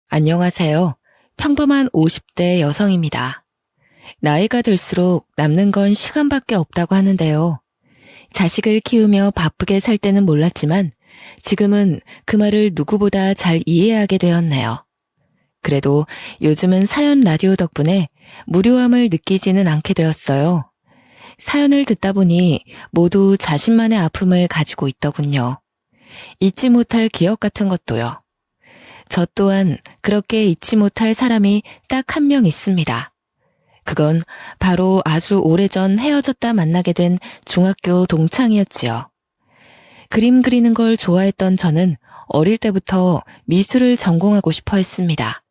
안녕하세요. 평범한 50대 여성입니다. 나이가 들수록 남는 건 시간밖에 없다고 하는데요. 자식을 키우며 바쁘게 살 때는 몰랐지만 지금은 그 말을 누구보다 잘 이해하게 되었네요. 그래도 요즘은 사연 라디오 덕분에 무료함을 느끼지는 않게 되었어요. 사연을 듣다 보니 모두 자신만의 아픔을 가지고 있더군요. 잊지 못할 기억 같은 것도요. 저 또한 그렇게 잊지 못할 사람이 딱 한 명 있습니다. 그건 바로 아주 오래전 헤어졌다 만나게 된 중학교 동창이었지요. 그림 그리는 걸 좋아했던 저는 어릴 때부터 미술을 전공하고 싶어 했습니다.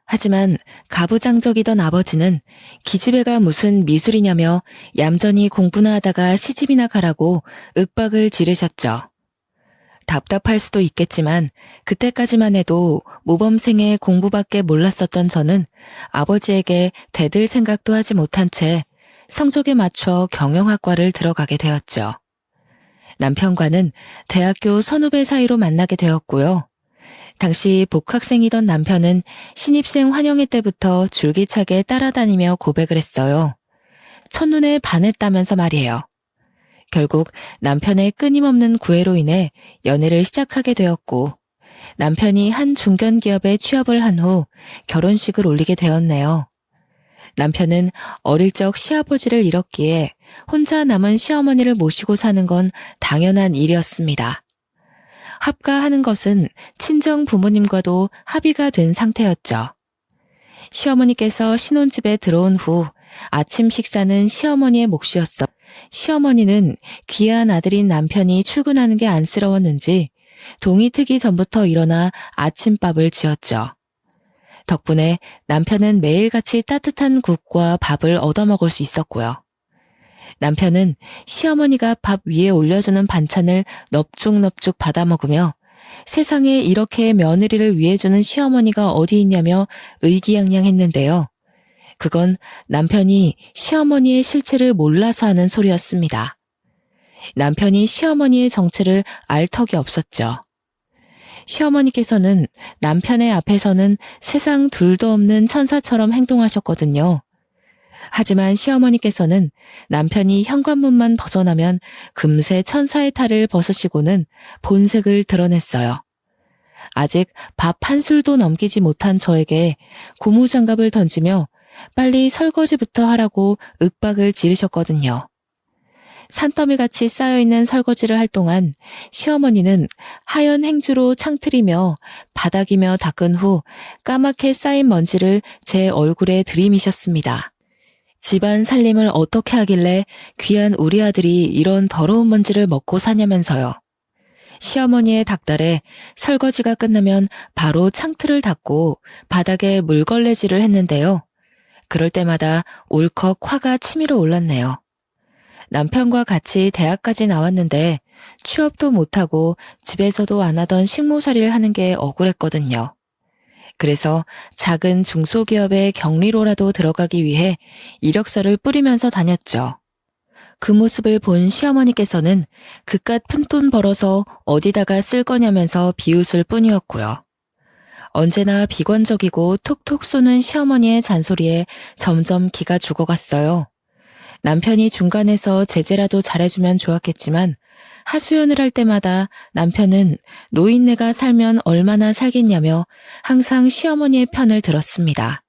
하지만 가부장적이던 아버지는 기집애가 무슨 미술이냐며 얌전히 공부나 하다가 시집이나 가라고 윽박을 지르셨죠. 답답할 수도 있겠지만 그때까지만 해도 모범생의 공부밖에 몰랐었던 저는 아버지에게 대들 생각도 하지 못한 채 성적에 맞춰 경영학과를 들어가게 되었죠. 남편과는 대학교 선후배 사이로 만나게 되었고요. 당시 복학생이던 남편은 신입생 환영회 때부터 줄기차게 따라다니며 고백을 했어요. 첫눈에 반했다면서 말이에요. 결국 남편의 끊임없는 구애로 인해 연애를 시작하게 되었고 남편이 한 중견기업에 취업을 한 후 결혼식을 올리게 되었네요. 남편은 어릴 적 시아버지를 잃었기에 혼자 남은 시어머니를 모시고 사는 건 당연한 일이었습니다. 합가하는 것은 친정 부모님과도 합의가 된 상태였죠. 시어머니께서 신혼집에 들어온 후 아침 식사는 시어머니의 몫이었어. 시어머니는 귀한 아들인 남편이 출근하는 게 안쓰러웠는지 동이 트기 전부터 일어나 아침밥을 지었죠. 덕분에 남편은 매일같이 따뜻한 국과 밥을 얻어먹을 수 있었고요. 남편은 시어머니가 밥 위에 올려주는 반찬을 넙죽넙죽 받아먹으며 세상에 이렇게 며느리를 위해주는 시어머니가 어디 있냐며 의기양양했는데요. 그건 남편이 시어머니의 실체를 몰라서 하는 소리였습니다. 남편이 시어머니의 정체를 알 턱이 없었죠. 시어머니께서는 남편의 앞에서는 세상 둘도 없는 천사처럼 행동하셨거든요. 하지만 시어머니께서는 남편이 현관문만 벗어나면 금세 천사의 탈을 벗으시고는 본색을 드러냈어요. 아직 밥 한 술도 넘기지 못한 저에게 고무장갑을 던지며 빨리 설거지부터 하라고 윽박을 지르셨거든요. 산더미같이 쌓여있는 설거지를 할 동안 시어머니는 하얀 행주로 창틀이며 바닥이며 닦은 후 까맣게 쌓인 먼지를 제 얼굴에 들이미셨습니다. 집안 살림을 어떻게 하길래 귀한 우리 아들이 이런 더러운 먼지를 먹고 사냐면서요. 시어머니의 닥달에 설거지가 끝나면 바로 창틀을 닫고 바닥에 물걸레질을 했는데요. 그럴 때마다 울컥 화가 치밀어 올랐네요. 남편과 같이 대학까지 나왔는데 취업도 못하고 집에서도 안 하던 식모살이를 하는 게 억울했거든요. 그래서 작은 중소기업의 격리로라도 들어가기 위해 이력서를 뿌리면서 다녔죠. 그 모습을 본 시어머니께서는 그깟 푼돈 벌어서 어디다가 쓸 거냐면서 비웃을 뿐이었고요. 언제나 비관적이고 톡톡 쏘는 시어머니의 잔소리에 점점 기가 죽어갔어요. 남편이 중간에서 제재라도 잘해주면 좋았겠지만 하소연을 할 때마다 남편은 노인네가 살면 얼마나 살겠냐며 항상 시어머니의 편을 들었습니다.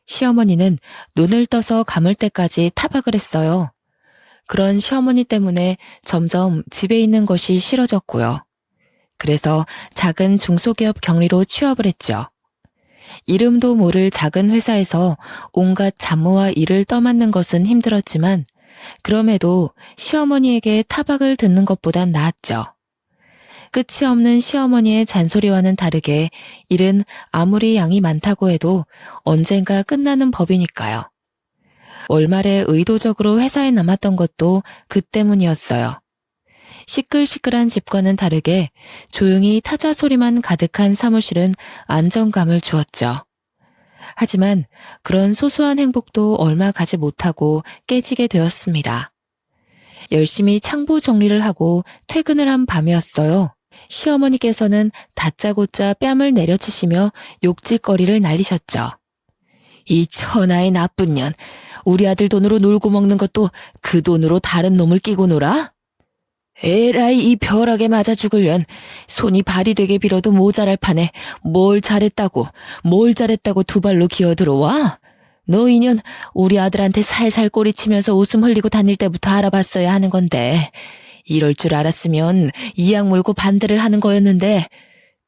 시어머니는 눈을 떠서 감을 때까지 타박을 했어요. 그런 시어머니 때문에 점점 집에 있는 것이 싫어졌고요. 그래서 작은 중소기업 격리로 취업을 했죠. 이름도 모를 작은 회사에서 온갖 잡무와 일을 떠맡는 것은 힘들었지만 그럼에도 시어머니에게 타박을 듣는 것보단 나았죠. 끝이 없는 시어머니의 잔소리와는 다르게 일은 아무리 양이 많다고 해도 언젠가 끝나는 법이니까요. 월말에 의도적으로 회사에 남았던 것도 그 때문이었어요. 시끌시끌한 집과는 다르게 조용히 타자 소리만 가득한 사무실은 안정감을 주었죠. 하지만 그런 소소한 행복도 얼마 가지 못하고 깨지게 되었습니다. 열심히 창부 정리를 하고 퇴근을 한 밤이었어요. 시어머니께서는 다짜고짜 뺨을 내려치시며 욕짓거리를 날리셨죠. 이 천하의 나쁜 년, 우리 아들 돈으로 놀고 먹는 것도 그 돈으로 다른 놈을 끼고 놀아? 에라이 이 벼락에 맞아 죽을련 손이 발이 되게 빌어도 모자랄 판에 뭘 잘했다고 두 발로 기어 들어와? 너 인연 우리 아들한테 살살 꼬리치면서 웃음 흘리고 다닐 때부터 알아봤어야 하는 건데 이럴 줄 알았으면 이악 물고 반대를 하는 거였는데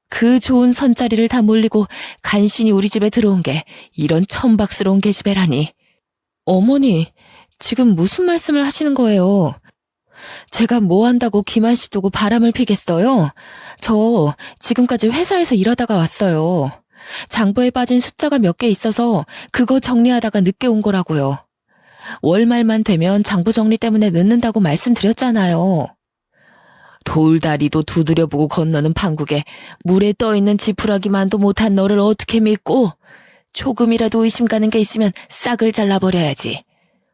그 좋은 선자리를 다 몰리고 간신히 우리 집에 들어온 게 이런 천박스러운 계집애라니. 어머니, 지금 무슨 말씀을 하시는 거예요? 제가 뭐 한다고 기만 씨 두고 바람을 피겠어요? 저 지금까지 회사에서 일하다가 왔어요. 장부에 빠진 숫자가 몇 개 있어서 그거 정리하다가 늦게 온 거라고요. 월말만 되면 장부 정리 때문에 늦는다고 말씀드렸잖아요. 돌다리도 두드려보고 건너는 판국에 물에 떠있는 지푸라기만도 못한 너를 어떻게 믿고 조금이라도 의심 가는 게 있으면 싹을 잘라버려야지.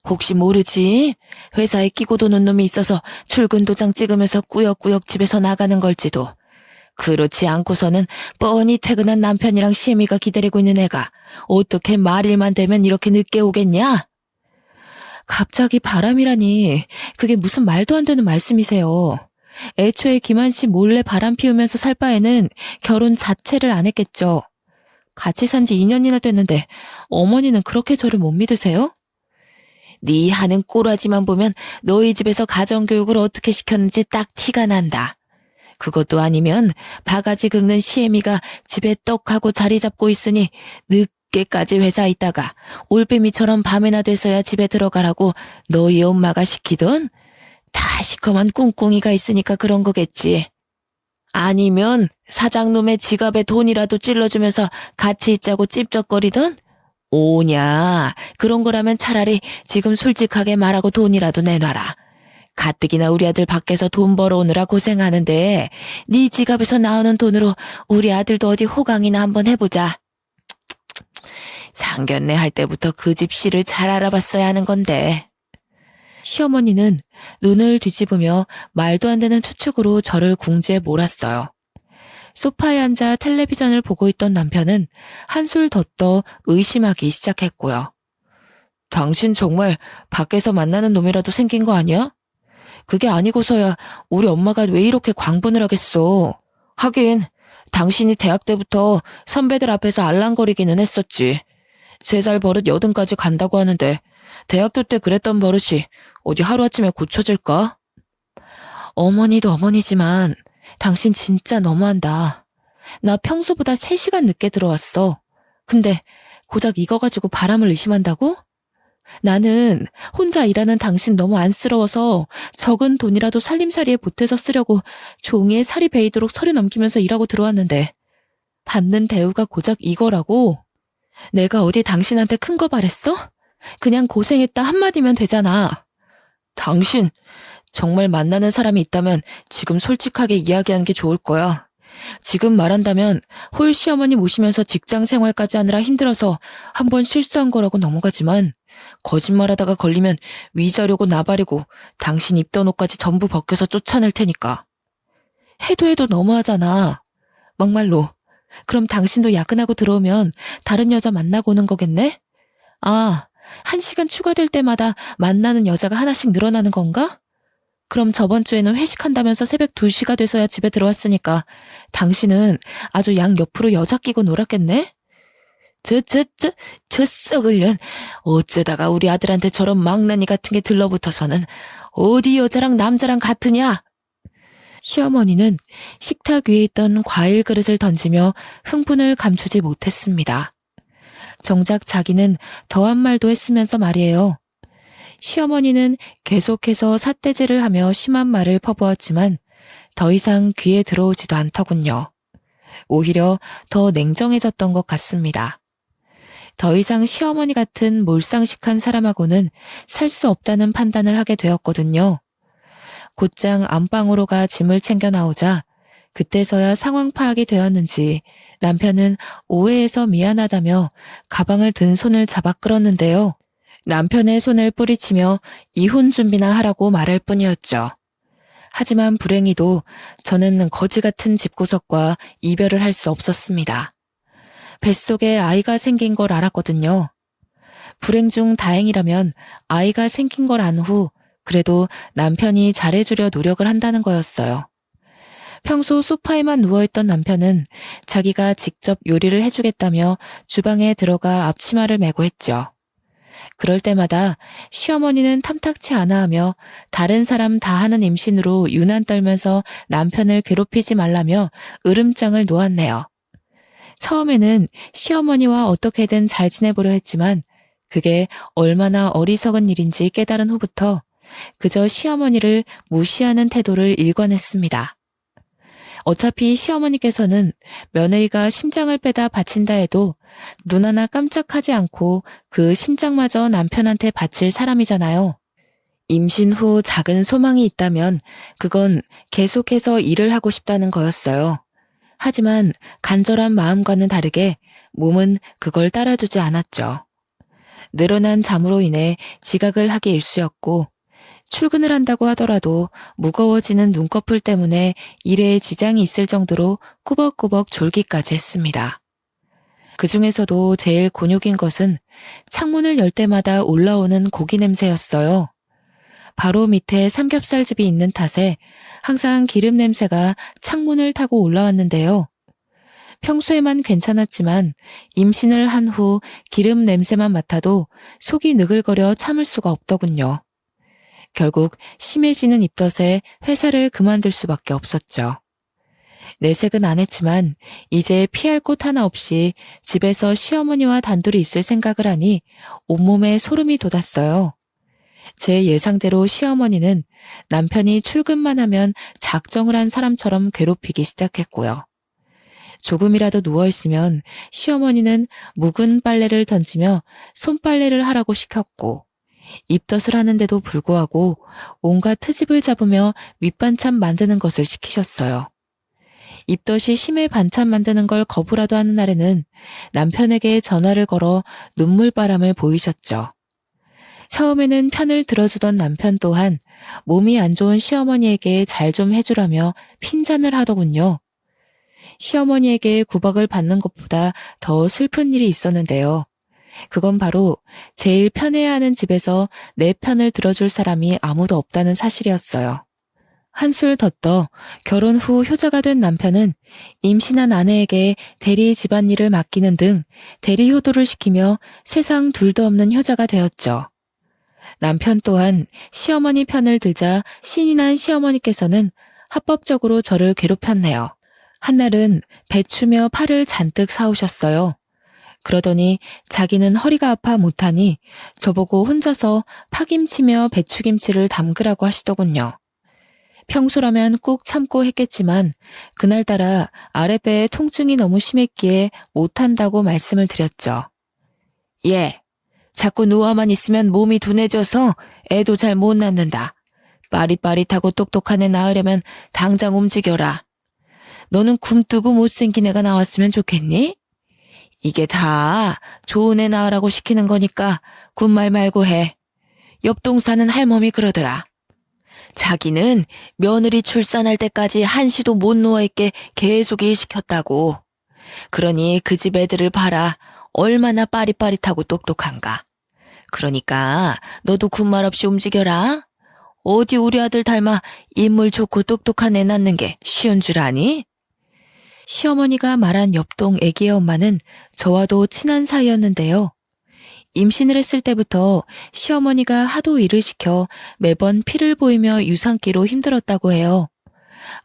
혹시 모르지? 회사에 끼고 도는 놈이 있어서 출근 도장 찍으면서 꾸역꾸역 집에서 나가는 걸지도. 그렇지 않고서는 뻔히 퇴근한 남편이랑 시애미가 기다리고 있는 애가 어떻게 말일만 되면 이렇게 늦게 오겠냐? 갑자기 바람이라니 그게 무슨 말도 안 되는 말씀이세요. 애초에 김한 씨 몰래 바람 피우면서 살 바에는 결혼 자체를 안 했겠죠. 같이 산 지 2년이나 됐는데 어머니는 그렇게 저를 못 믿으세요? 네 하는 꼬라지만 보면 너희 집에서 가정교육을 어떻게 시켰는지 딱 티가 난다. 그것도 아니면 바가지 긁는 시애미가 집에 떡하고 자리 잡고 있으니 늦게까지 회사에 있다가 올빼미처럼 밤에나 돼서야 집에 들어가라고 너희 엄마가 시키던 다 시커먼 꿍꿍이가 있으니까 그런 거겠지. 아니면 사장놈의 지갑에 돈이라도 찔러주면서 같이 있자고 찝쩍거리던? 오냐, 그런 거라면 차라리 지금 솔직하게 말하고 돈이라도 내놔라. 가뜩이나 우리 아들 밖에서 돈 벌어오느라 고생하는데 네 지갑에서 나오는 돈으로 우리 아들도 어디 호강이나 한번 해보자. 상견례 할 때부터 그 집 씨를 잘 알아봤어야 하는 건데. 시어머니는 눈을 뒤집으며 말도 안 되는 추측으로 저를 궁지에 몰았어요. 소파에 앉아 텔레비전을 보고 있던 남편은 한술 더 떠 의심하기 시작했고요. 당신 정말 밖에서 만나는 놈이라도 생긴 거 아니야? 그게 아니고서야 우리 엄마가 왜 이렇게 광분을 하겠어. 하긴 당신이 대학 때부터 선배들 앞에서 알랑거리기는 했었지. 3살 버릇 80까지 간다고 하는데 대학교 때 그랬던 버릇이 어디 하루아침에 고쳐질까? 어머니도 어머니지만 당신 진짜 너무한다. 나 평소보다 3시간 늦게 들어왔어. 근데 고작 이거 가지고 바람을 의심한다고? 나는 혼자 일하는 당신 너무 안쓰러워서 적은 돈이라도 살림살이에 보태서 쓰려고 종이에 살이 베이도록 서류 넘기면서 일하고 들어왔는데 받는 대우가 고작 이거라고? 내가 어디 당신한테 큰 거 바랬어? 그냥 고생했다 한마디면 되잖아. 당신 정말 만나는 사람이 있다면 지금 솔직하게 이야기하는 게 좋을 거야. 지금 말한다면 홀 시어머니 모시면서 직장 생활까지 하느라 힘들어서 한번 실수한 거라고 넘어가지만 거짓말하다가 걸리면 위자료고 나발이고 당신 입던 옷까지 전부 벗겨서 쫓아낼 테니까. 해도 너무하잖아. 막말로. 그럼 당신도 야근하고 들어오면 다른 여자 만나고 오는 거겠네? 아, 1시간 추가될 때마다 만나는 여자가 하나씩 늘어나는 건가? 그럼 저번 주에는 회식한다면서 새벽 2시가 돼서야 집에 들어왔으니까 당신은 아주 양 옆으로 여자 끼고 놀았겠네? 저 썩을 년. 어쩌다가 우리 아들한테 저런 망나니 같은 게 들러붙어서는 어디 여자랑 남자랑 같으냐? 시어머니는 식탁 위에 있던 과일 그릇을 던지며 흥분을 감추지 못했습니다. 정작 자기는 더한 말도 했으면서 말이에요. 시어머니는 계속해서 삿대질을 하며 심한 말을 퍼부었지만 더 이상 귀에 들어오지도 않더군요. 오히려 더 냉정해졌던 것 같습니다. 더 이상 시어머니 같은 몰상식한 사람하고는 살 수 없다는 판단을 하게 되었거든요. 곧장 안방으로 가 짐을 챙겨 나오자 그때서야 상황 파악이 되었는지 남편은 오해해서 미안하다며 가방을 든 손을 잡아 끌었는데요. 남편의 손을 뿌리치며 이혼 준비나 하라고 말할 뿐이었죠. 하지만 불행히도 저는 거지 같은 집구석과 이별을 할 수 없었습니다. 뱃속에 아이가 생긴 걸 알았거든요. 불행 중 다행이라면 아이가 생긴 걸 안 후 그래도 남편이 잘해주려 노력을 한다는 거였어요. 평소 소파에만 누워있던 남편은 자기가 직접 요리를 해주겠다며 주방에 들어가 앞치마를 메고 했죠. 그럴 때마다 시어머니는 탐탁치 않아 하며 다른 사람 다 하는 임신으로 유난 떨면서 남편을 괴롭히지 말라며 으름장을 놓았네요. 처음에는 시어머니와 어떻게든 잘 지내보려 했지만 그게 얼마나 어리석은 일인지 깨달은 후부터 그저 시어머니를 무시하는 태도를 일관했습니다. 어차피 시어머니께서는 며느리가 심장을 빼다 바친다 해도 눈 하나 깜짝하지 않고 그 심장마저 남편한테 바칠 사람이잖아요. 임신 후 작은 소망이 있다면 그건 계속해서 일을 하고 싶다는 거였어요. 하지만 간절한 마음과는 다르게 몸은 그걸 따라주지 않았죠. 늘어난 잠으로 인해 지각을 하기 일쑤였고 출근을 한다고 하더라도 무거워지는 눈꺼풀 때문에 일에 지장이 있을 정도로 꾸벅꾸벅 졸기까지 했습니다. 그 중에서도 제일 곤욕인 것은 창문을 열 때마다 올라오는 고기 냄새였어요. 바로 밑에 삼겹살집이 있는 탓에 항상 기름 냄새가 창문을 타고 올라왔는데요. 평소에만 괜찮았지만 임신을 한 후 기름 냄새만 맡아도 속이 느글거려 참을 수가 없더군요. 결국 심해지는 입덧에 회사를 그만둘 수밖에 없었죠. 내색은 안 했지만 이제 피할 곳 하나 없이 집에서 시어머니와 단둘이 있을 생각을 하니 온몸에 소름이 돋았어요. 제 예상대로 시어머니는 남편이 출근만 하면 작정을 한 사람처럼 괴롭히기 시작했고요. 조금이라도 누워있으면 시어머니는 묵은 빨래를 던지며 손빨래를 하라고 시켰고 입덧을 하는데도 불구하고 온갖 트집을 잡으며 밑반찬 만드는 것을 시키셨어요. 입덧이 심해 반찬 만드는 걸 거부라도 하는 날에는 남편에게 전화를 걸어 눈물바람을 보이셨죠. 처음에는 편을 들어주던 남편 또한 몸이 안 좋은 시어머니에게 잘 좀 해주라며 핀잔을 하더군요. 시어머니에게 구박을 받는 것보다 더 슬픈 일이 있었는데요. 그건 바로 제일 편해야 하는 집에서 내 편을 들어줄 사람이 아무도 없다는 사실이었어요. 한술 더 떠 결혼 후 효자가 된 남편은 임신한 아내에게 대리 집안일을 맡기는 등 대리 효도를 시키며 세상 둘도 없는 효자가 되었죠. 남편 또한 시어머니 편을 들자 신이 난 시어머니께서는 합법적으로 저를 괴롭혔네요. 한날은 배추며 파를 잔뜩 사오셨어요. 그러더니 자기는 허리가 아파 못하니 저보고 혼자서 파김치며 배추김치를 담그라고 하시더군요. 평소라면 꼭 참고 했겠지만 그날따라 아랫배에 통증이 너무 심했기에 못한다고 말씀을 드렸죠. 예, 자꾸 누워만 있으면 몸이 둔해져서 애도 잘 못 낳는다. 빠릿빠릿하고 똑똑한 애 낳으려면 당장 움직여라. 너는 굼뜨고 못생긴 애가 나왔으면 좋겠니? 이게 다 좋은 애 낳으라고 시키는 거니까 군말 말고 해. 옆 동 사는 할멈이 그러더라. 자기는 며느리 출산할 때까지 한시도 못 누워있게 계속 일 시켰다고. 그러니 그 집 애들을 봐라. 얼마나 빠릿빠릿하고 똑똑한가. 그러니까 너도 군말 없이 움직여라. 어디 우리 아들 닮아 인물 좋고 똑똑한 애 낳는 게 쉬운 줄 아니? 시어머니가 말한 옆동 애기의 엄마는 저와도 친한 사이였는데요. 임신을 했을 때부터 시어머니가 하도 일을 시켜 매번 피를 보이며 유산기로 힘들었다고 해요.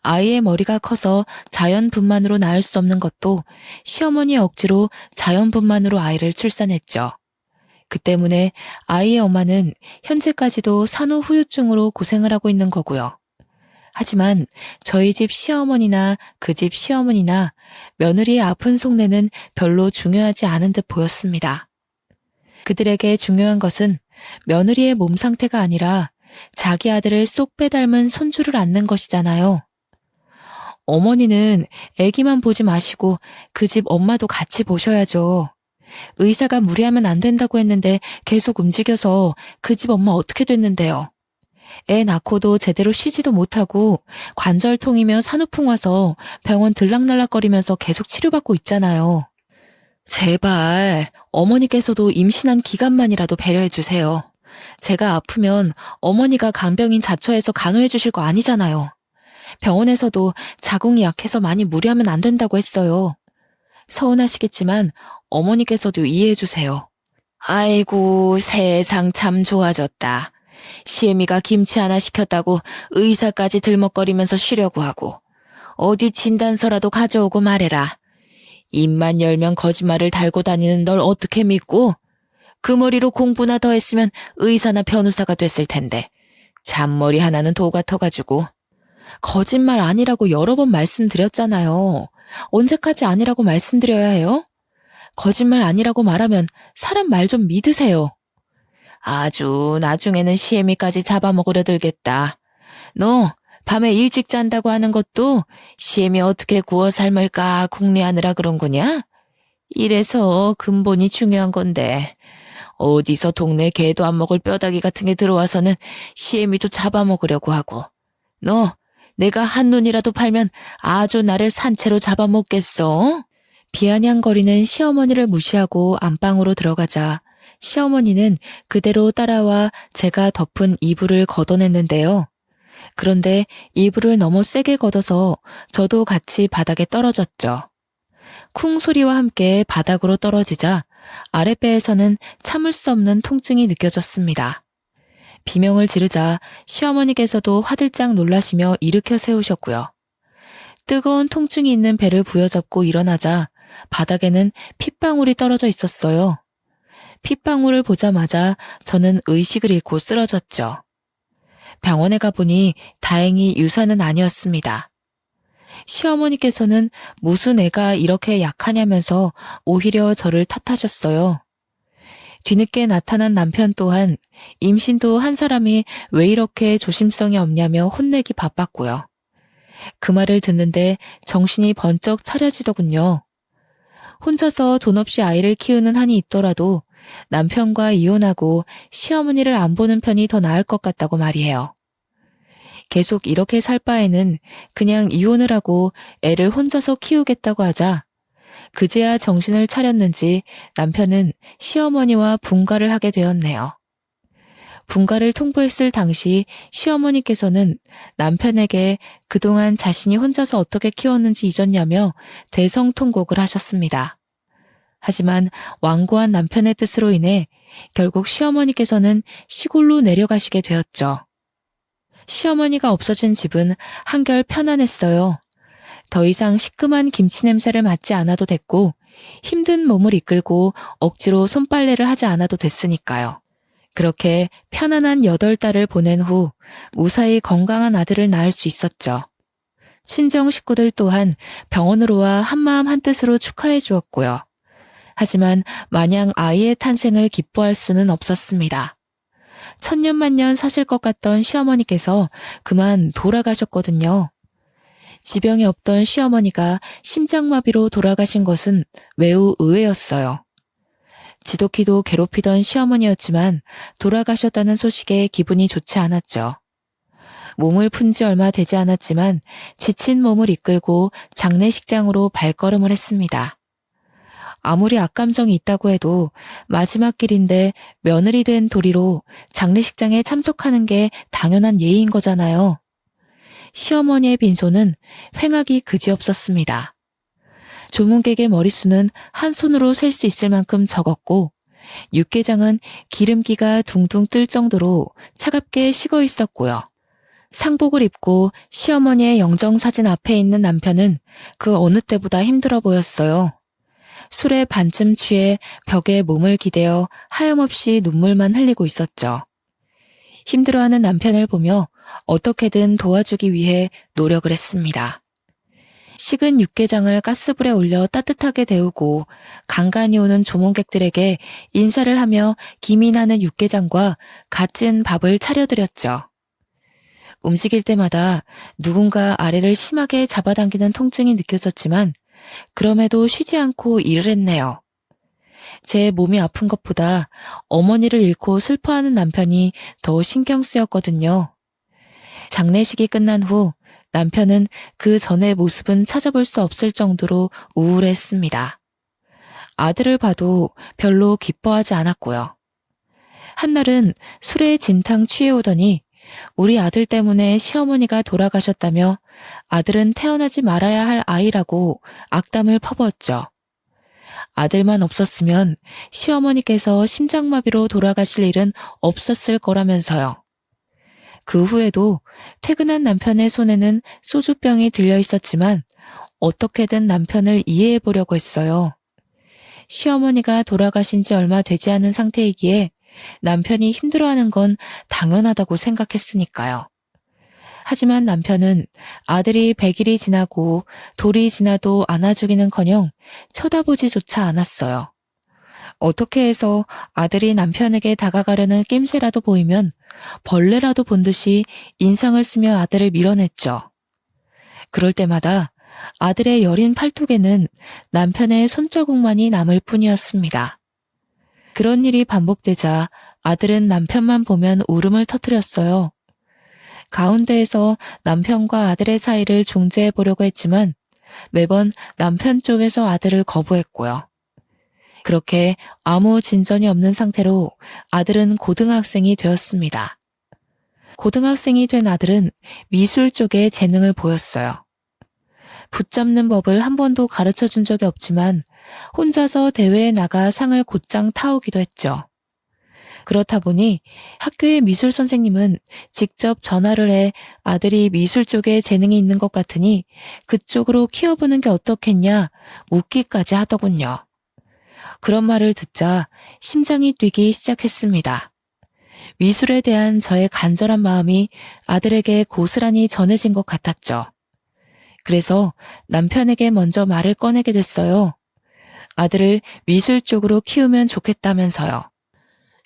아이의 머리가 커서 자연분만으로 낳을 수 없는 것도 시어머니 억지로 자연분만으로 아이를 출산했죠. 그 때문에 아이의 엄마는 현재까지도 산후후유증으로 고생을 하고 있는 거고요. 하지만 저희 집 시어머니나 그 집 시어머니나 며느리의 아픈 속내는 별로 중요하지 않은 듯 보였습니다. 그들에게 중요한 것은 며느리의 몸 상태가 아니라 자기 아들을 쏙 빼닮은 손주를 안는 것이잖아요. 어머니는 아기만 보지 마시고 그 집 엄마도 같이 보셔야죠. 의사가 무리하면 안 된다고 했는데 계속 움직여서 그 집 엄마 어떻게 됐는데요. 애 낳고도 제대로 쉬지도 못하고 관절통이며 산후풍 와서 병원 들락날락거리면서 계속 치료받고 있잖아요. 제발 어머니께서도 임신한 기간만이라도 배려해 주세요. 제가 아프면 어머니가 간병인 자처해서 간호해 주실 거 아니잖아요. 병원에서도 자궁이 약해서 많이 무리하면 안 된다고 했어요. 서운하시겠지만 어머니께서도 이해해 주세요. 아이고, 세상 참 좋아졌다. 시애미가 김치 하나 시켰다고 의사까지 들먹거리면서 쉬려고 하고 어디 진단서라도 가져오고 말해라. 입만 열면 거짓말을 달고 다니는 널 어떻게 믿고? 그 머리로 공부나 더 했으면 의사나 변호사가 됐을 텐데 잔머리 하나는 도 같아가지고. 거짓말 아니라고 여러 번 말씀드렸잖아요. 언제까지 아니라고 말씀드려야 해요? 거짓말 아니라고 말하면 사람 말 좀 믿으세요. 아주 나중에는 시애미까지 잡아먹으려 들겠다. 너 밤에 일찍 잔다고 하는 것도 시애미 어떻게 구워 삶을까 궁리하느라 그런 거냐? 이래서 근본이 중요한 건데 어디서 동네 개도 안 먹을 뼈다귀 같은 게 들어와서는 시애미도 잡아먹으려고 하고. 너 내가 한눈이라도 팔면 아주 나를 산채로 잡아먹겠어? 비아냥거리는 시어머니를 무시하고 안방으로 들어가자 시어머니는 그대로 따라와 제가 덮은 이불을 걷어냈는데요. 그런데 이불을 너무 세게 걷어서 저도 같이 바닥에 떨어졌죠. 쿵 소리와 함께 바닥으로 떨어지자 아랫배에서는 참을 수 없는 통증이 느껴졌습니다. 비명을 지르자 시어머니께서도 화들짝 놀라시며 일으켜 세우셨고요. 뜨거운 통증이 있는 배를 부여잡고 일어나자 바닥에는 핏방울이 떨어져 있었어요. 핏방울을 보자마자 저는 의식을 잃고 쓰러졌죠. 병원에 가보니 다행히 유산은 아니었습니다. 시어머니께서는 무슨 애가 이렇게 약하냐면서 오히려 저를 탓하셨어요. 뒤늦게 나타난 남편 또한 임신도 한 사람이 왜 이렇게 조심성이 없냐며 혼내기 바빴고요. 그 말을 듣는데 정신이 번쩍 차려지더군요. 혼자서 돈 없이 아이를 키우는 한이 있더라도 남편과 이혼하고 시어머니를 안 보는 편이 더 나을 것 같다고 말이에요. 계속 이렇게 살 바에는 그냥 이혼을 하고 애를 혼자서 키우겠다고 하자 그제야 정신을 차렸는지 남편은 시어머니와 분가를 하게 되었네요. 분가를 통보했을 당시 시어머니께서는 남편에게 그동안 자신이 혼자서 어떻게 키웠는지 잊었냐며 대성통곡을 하셨습니다. 하지만 완고한 남편의 뜻으로 인해 결국 시어머니께서는 시골로 내려가시게 되었죠. 시어머니가 없어진 집은 한결 편안했어요. 더 이상 시큼한 김치 냄새를 맡지 않아도 됐고 힘든 몸을 이끌고 억지로 손빨래를 하지 않아도 됐으니까요. 그렇게 편안한 8달을 보낸 후 무사히 건강한 아들을 낳을 수 있었죠. 친정 식구들 또한 병원으로 와 한마음 한뜻으로 축하해 주었고요. 하지만 마냥 아이의 탄생을 기뻐할 수는 없었습니다. 천년만년 사실 것 같던 시어머니께서 그만 돌아가셨거든요. 지병이 없던 시어머니가 심장마비로 돌아가신 것은 매우 의외였어요. 지독히도 괴롭히던 시어머니였지만 돌아가셨다는 소식에 기분이 좋지 않았죠. 몸을 푼 지 얼마 되지 않았지만 지친 몸을 이끌고 장례식장으로 발걸음을 했습니다. 아무리 악감정이 있다고 해도 마지막 길인데 며느리 된 도리로 장례식장에 참석하는 게 당연한 예의인 거잖아요. 시어머니의 빈소는 횡하기 그지없었습니다. 조문객의 머릿수는 한 손으로 셀 수 있을 만큼 적었고 육개장은 기름기가 둥둥 뜰 정도로 차갑게 식어 있었고요. 상복을 입고 시어머니의 영정사진 앞에 있는 남편은 그 어느 때보다 힘들어 보였어요. 술에 반쯤 취해 벽에 몸을 기대어 하염없이 눈물만 흘리고 있었죠. 힘들어하는 남편을 보며 어떻게든 도와주기 위해 노력을 했습니다. 식은 육개장을 가스불에 올려 따뜻하게 데우고 간간히 오는 조문객들에게 인사를 하며 김이 나는 육개장과 갓 지은 밥을 차려드렸죠. 움직일 때마다 누군가 아래를 심하게 잡아당기는 통증이 느껴졌지만 그럼에도 쉬지 않고 일을 했네요. 제 몸이 아픈 것보다 어머니를 잃고 슬퍼하는 남편이 더 신경 쓰였거든요. 장례식이 끝난 후 남편은 그 전의 모습은 찾아볼 수 없을 정도로 우울했습니다. 아들을 봐도 별로 기뻐하지 않았고요. 한날은 술에 진탕 취해오더니 우리 아들 때문에 시어머니가 돌아가셨다며 아들은 태어나지 말아야 할 아이라고 악담을 퍼부었죠. 아들만 없었으면 시어머니께서 심장마비로 돌아가실 일은 없었을 거라면서요. 그 후에도 퇴근한 남편의 손에는 소주병이 들려 있었지만 어떻게든 남편을 이해해 보려고 했어요. 시어머니가 돌아가신 지 얼마 되지 않은 상태이기에 남편이 힘들어하는 건 당연하다고 생각했으니까요. 하지만 남편은 아들이 100일이 지나고 돌이 지나도 안아주기는커녕 쳐다보지조차 않았어요. 어떻게 해서 아들이 남편에게 다가가려는 낌새라도 보이면 벌레라도 본 듯이 인상을 쓰며 아들을 밀어냈죠. 그럴 때마다 아들의 여린 팔뚝에는 남편의 손자국만이 남을 뿐이었습니다. 그런 일이 반복되자 아들은 남편만 보면 울음을 터뜨렸어요. 가운데에서 남편과 아들의 사이를 중재해 보려고 했지만 매번 남편 쪽에서 아들을 거부했고요. 그렇게 아무 진전이 없는 상태로 아들은 고등학생이 되었습니다. 고등학생이 된 아들은 미술 쪽에 재능을 보였어요. 붙잡는 법을 한 번도 가르쳐 준 적이 없지만 혼자서 대회에 나가 상을 곧장 타오기도 했죠. 그렇다 보니 학교의 미술 선생님은 직접 전화를 해 아들이 미술 쪽에 재능이 있는 것 같으니 그쪽으로 키워보는 게 어떻겠냐 묻기까지 하더군요. 그런 말을 듣자 심장이 뛰기 시작했습니다. 미술에 대한 저의 간절한 마음이 아들에게 고스란히 전해진 것 같았죠. 그래서 남편에게 먼저 말을 꺼내게 됐어요. 아들을 미술 쪽으로 키우면 좋겠다면서요.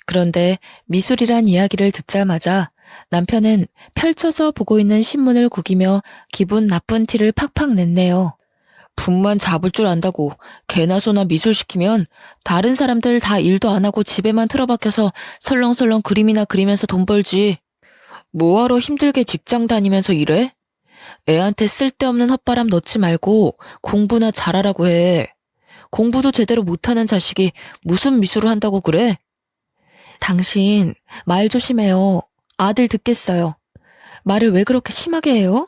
그런데 미술이란 이야기를 듣자마자 남편은 펼쳐서 보고 있는 신문을 구기며 기분 나쁜 티를 팍팍 냈네요. 분만 잡을 줄 안다고 개나 소나 미술 시키면 다른 사람들 다 일도 안 하고 집에만 틀어박혀서 설렁설렁 그림이나 그리면서 돈 벌지. 뭐하러 힘들게 직장 다니면서 일해? 애한테 쓸데없는 헛바람 넣지 말고 공부나 잘하라고 해. 공부도 제대로 못하는 자식이 무슨 미술을 한다고 그래? 당신 말 조심해요. 아들 듣겠어요. 말을 왜 그렇게 심하게 해요?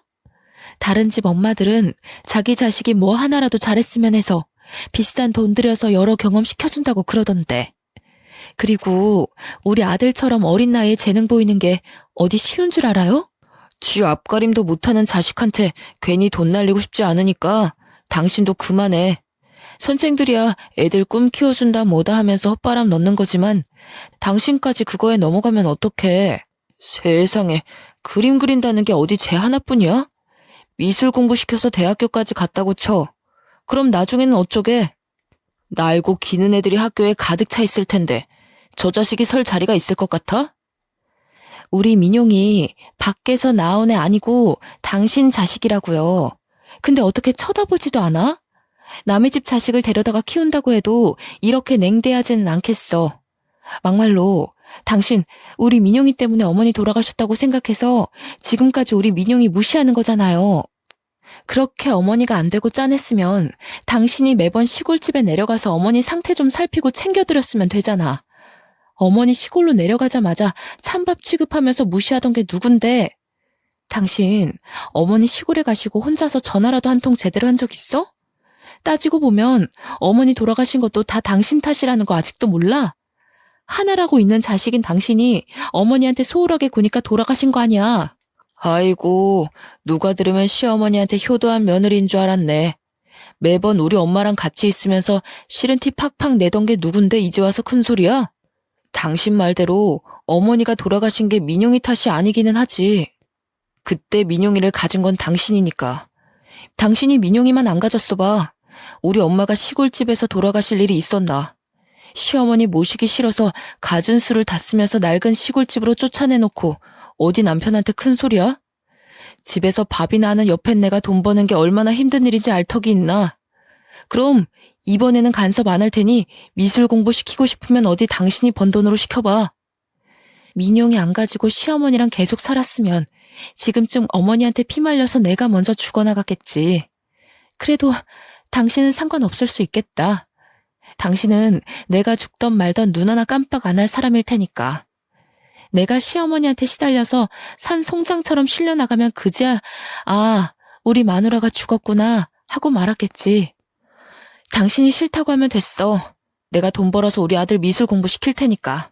다른 집 엄마들은 자기 자식이 뭐 하나라도 잘했으면 해서 비싼 돈 들여서 여러 경험 시켜준다고 그러던데. 그리고 우리 아들처럼 어린 나이에 재능 보이는 게 어디 쉬운 줄 알아요? 쥐 앞가림도 못하는 자식한테 괜히 돈 날리고 싶지 않으니까 당신도 그만해. 선생들이야 애들 꿈 키워준다 뭐다 하면서 헛바람 넣는 거지만 당신까지 그거에 넘어가면 어떡해. 세상에 그림 그린다는 게 어디 쟤 하나뿐이야? 미술 공부시켜서 대학교까지 갔다고 쳐. 그럼 나중에는 어쩌게? 날고 기는 애들이 학교에 가득 차 있을 텐데 저 자식이 설 자리가 있을 것 같아? 우리 민용이 밖에서 나온 애 아니고 당신 자식이라고요. 근데 어떻게 쳐다보지도 않아? 남의 집 자식을 데려다가 키운다고 해도 이렇게 냉대하지는 않겠어. 막말로 당신 우리 민용이 때문에 어머니 돌아가셨다고 생각해서 지금까지 우리 민용이 무시하는 거잖아요. 그렇게 어머니가 안 되고 짠했으면 당신이 매번 시골집에 내려가서 어머니 상태 좀 살피고 챙겨드렸으면 되잖아. 어머니 시골로 내려가자마자 찬밥 취급하면서 무시하던 게 누군데? 당신 어머니 시골에 가시고 혼자서 전화라도 한 통 제대로 한 적 있어? 따지고 보면 어머니 돌아가신 것도 다 당신 탓이라는 거 아직도 몰라? 하나라고 있는 자식인 당신이 어머니한테 소홀하게 구니까 돌아가신 거 아니야. 아이고, 누가 들으면 시어머니한테 효도한 며느리인 줄 알았네. 매번 우리 엄마랑 같이 있으면서 싫은 티 팍팍 내던 게 누군데 이제 와서 큰 소리야? 당신 말대로 어머니가 돌아가신 게 민용이 탓이 아니기는 하지. 그때 민용이를 가진 건 당신이니까. 당신이 민용이만 안 가졌어 봐. 우리 엄마가 시골집에서 돌아가실 일이 있었나. 시어머니 모시기 싫어서 갖은 수를 다 쓰면서 낡은 시골집으로 쫓아내놓고 어디 남편한테 큰 소리야? 집에서 밥이나 하는 옆에 내가 돈 버는 게 얼마나 힘든 일인지 알 턱이 있나. 그럼 이번에는 간섭 안 할 테니 미술 공부 시키고 싶으면 어디 당신이 번 돈으로 시켜봐. 민용이 안 가지고 시어머니랑 계속 살았으면 지금쯤 어머니한테 피말려서 내가 먼저 죽어나갔겠지. 그래도 당신은 상관없을 수 있겠다. 당신은 내가 죽던 말던 눈 하나 깜빡 안 할 사람일 테니까. 내가 시어머니한테 시달려서 산 송장처럼 실려나가면 그제야 우리 마누라가 죽었구나 하고 말았겠지. 당신이 싫다고 하면 됐어. 내가 돈 벌어서 우리 아들 미술 공부시킬 테니까.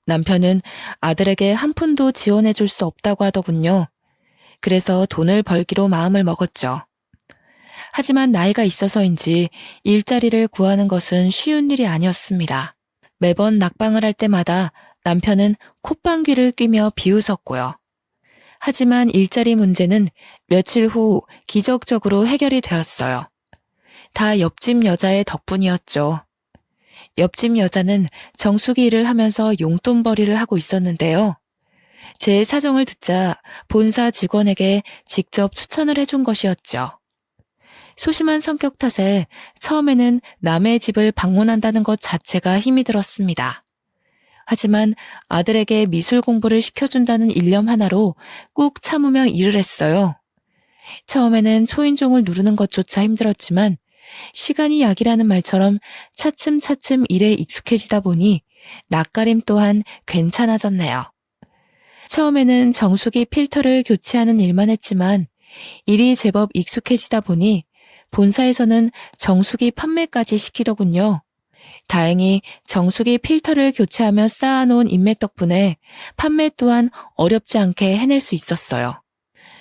남편은 아들에게 한 푼도 지원해 줄 수 없다고 하더군요. 그래서 돈을 벌기로 마음을 먹었죠. 하지만 나이가 있어서인지 일자리를 구하는 것은 쉬운 일이 아니었습니다. 매번 낙방을 할 때마다 남편은 콧방귀를 뀌며 비웃었고요. 하지만 일자리 문제는 며칠 후 기적적으로 해결이 되었어요. 다 옆집 여자의 덕분이었죠. 옆집 여자는 정수기 일을 하면서 용돈벌이를 하고 있었는데요. 제 사정을 듣자 본사 직원에게 직접 추천을 해준 것이었죠. 소심한 성격 탓에 처음에는 남의 집을 방문한다는 것 자체가 힘이 들었습니다. 하지만 아들에게 미술 공부를 시켜준다는 일념 하나로 꾹 참으며 일을 했어요. 처음에는 초인종을 누르는 것조차 힘들었지만 시간이 약이라는 말처럼 차츰차츰 일에 익숙해지다 보니 낯가림 또한 괜찮아졌네요. 처음에는 정수기 필터를 교체하는 일만 했지만 일이 제법 익숙해지다 보니 본사에서는 정수기 판매까지 시키더군요. 다행히 정수기 필터를 교체하며 쌓아놓은 인맥 덕분에 판매 또한 어렵지 않게 해낼 수 있었어요.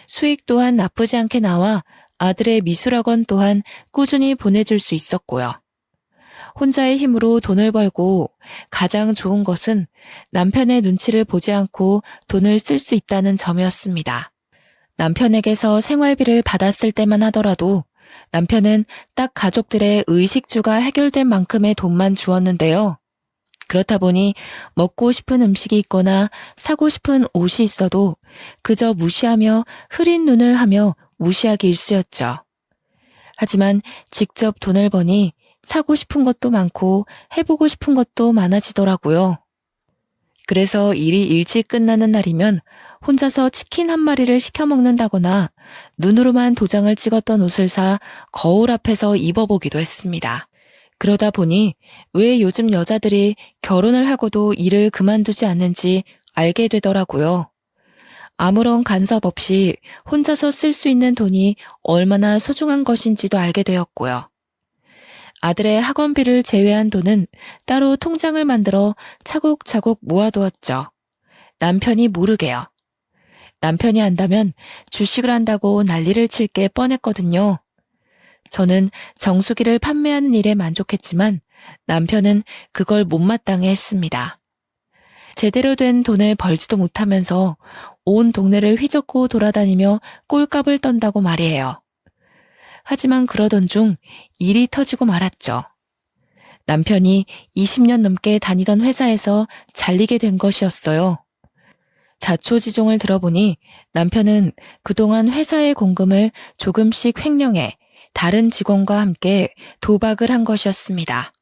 수익 또한 나쁘지 않게 나와 아들의 미술학원 또한 꾸준히 보내줄 수 있었고요. 혼자의 힘으로 돈을 벌고 가장 좋은 것은 남편의 눈치를 보지 않고 돈을 쓸 수 있다는 점이었습니다. 남편에게서 생활비를 받았을 때만 하더라도 남편은 딱 가족들의 의식주가 해결될 만큼의 돈만 주었는데요. 그렇다 보니 먹고 싶은 음식이 있거나 사고 싶은 옷이 있어도 그저 무시하며 흐린 눈을 하며 무시하기 일쑤였죠. 하지만 직접 돈을 버니 사고 싶은 것도 많고 해보고 싶은 것도 많아지더라고요. 그래서 일이 일찍 끝나는 날이면 혼자서 치킨 한 마리를 시켜 먹는다거나 눈으로만 도장을 찍었던 옷을 사 거울 앞에서 입어보기도 했습니다. 그러다 보니 왜 요즘 여자들이 결혼을 하고도 일을 그만두지 않는지 알게 되더라고요. 아무런 간섭 없이 혼자서 쓸 수 있는 돈이 얼마나 소중한 것인지도 알게 되었고요. 아들의 학원비를 제외한 돈은 따로 통장을 만들어 차곡차곡 모아두었죠. 남편이 모르게요. 남편이 안다면 주식을 한다고 난리를 칠 게 뻔했거든요. 저는 정수기를 판매하는 일에 만족했지만 남편은 그걸 못마땅해 했습니다. 제대로 된 돈을 벌지도 못하면서 온 동네를 휘젓고 돌아다니며 꼴값을 떤다고 말이에요. 하지만 그러던 중 일이 터지고 말았죠. 남편이 20년 넘게 다니던 회사에서 잘리게 된 것이었어요. 자초지종을 들어보니 남편은 그동안 회사의 공금을 조금씩 횡령해 다른 직원과 함께 도박을 한 것이었습니다.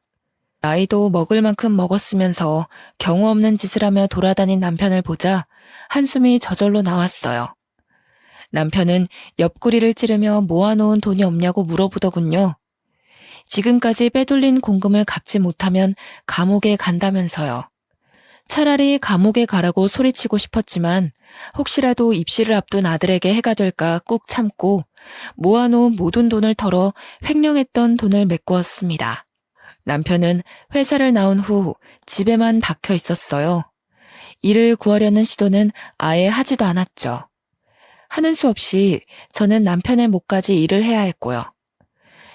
나이도 먹을 만큼 먹었으면서 경우 없는 짓을 하며 돌아다닌 남편을 보자 한숨이 저절로 나왔어요. 남편은 옆구리를 찌르며 모아놓은 돈이 없냐고 물어보더군요. 지금까지 빼돌린 공금을 갚지 못하면 감옥에 간다면서요. 차라리 감옥에 가라고 소리치고 싶었지만 혹시라도 입시를 앞둔 아들에게 해가 될까 꾹 참고 모아놓은 모든 돈을 털어 횡령했던 돈을 메꾸었습니다. 남편은 회사를 나온 후 집에만 박혀 있었어요. 일을 구하려는 시도는 아예 하지도 않았죠. 하는 수 없이 저는 남편의 목까지 일을 해야 했고요.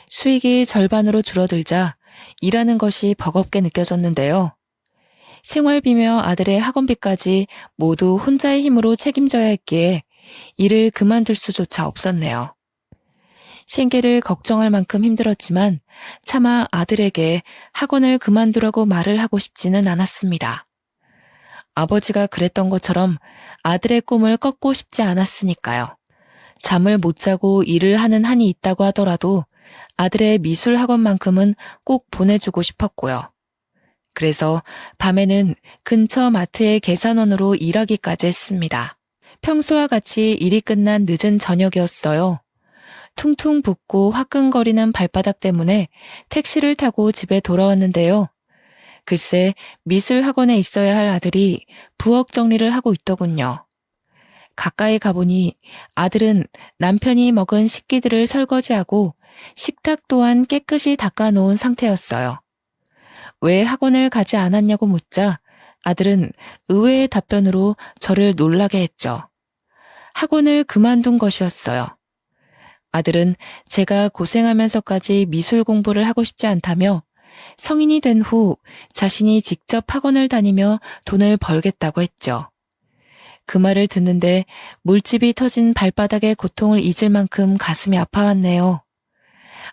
수익이 절반으로 줄어들자 일하는 것이 버겁게 느껴졌는데요. 생활비며 아들의 학원비까지 모두 혼자의 힘으로 책임져야 했기에 일을 그만둘 수조차 없었네요. 생계를 걱정할 만큼 힘들었지만 차마 아들에게 학원을 그만두라고 말을 하고 싶지는 않았습니다. 아버지가 그랬던 것처럼 아들의 꿈을 꺾고 싶지 않았으니까요. 잠을 못 자고 일을 하는 한이 있다고 하더라도 아들의 미술 학원만큼은 꼭 보내주고 싶었고요. 그래서 밤에는 근처 마트의 계산원으로 일하기까지 했습니다. 평소와 같이 일이 끝난 늦은 저녁이었어요. 퉁퉁 붓고 화끈거리는 발바닥 때문에 택시를 타고 집에 돌아왔는데요. 글쎄, 미술학원에 있어야 할 아들이 부엌 정리를 하고 있더군요. 가까이 가보니 아들은 남편이 먹은 식기들을 설거지하고 식탁 또한 깨끗이 닦아놓은 상태였어요. 왜 학원을 가지 않았냐고 묻자 아들은 의외의 답변으로 저를 놀라게 했죠. 학원을 그만둔 것이었어요. 아들은 제가 고생하면서까지 미술 공부를 하고 싶지 않다며 성인이 된 후 자신이 직접 학원을 다니며 돈을 벌겠다고 했죠. 그 말을 듣는데 물집이 터진 발바닥의 고통을 잊을 만큼 가슴이 아파왔네요.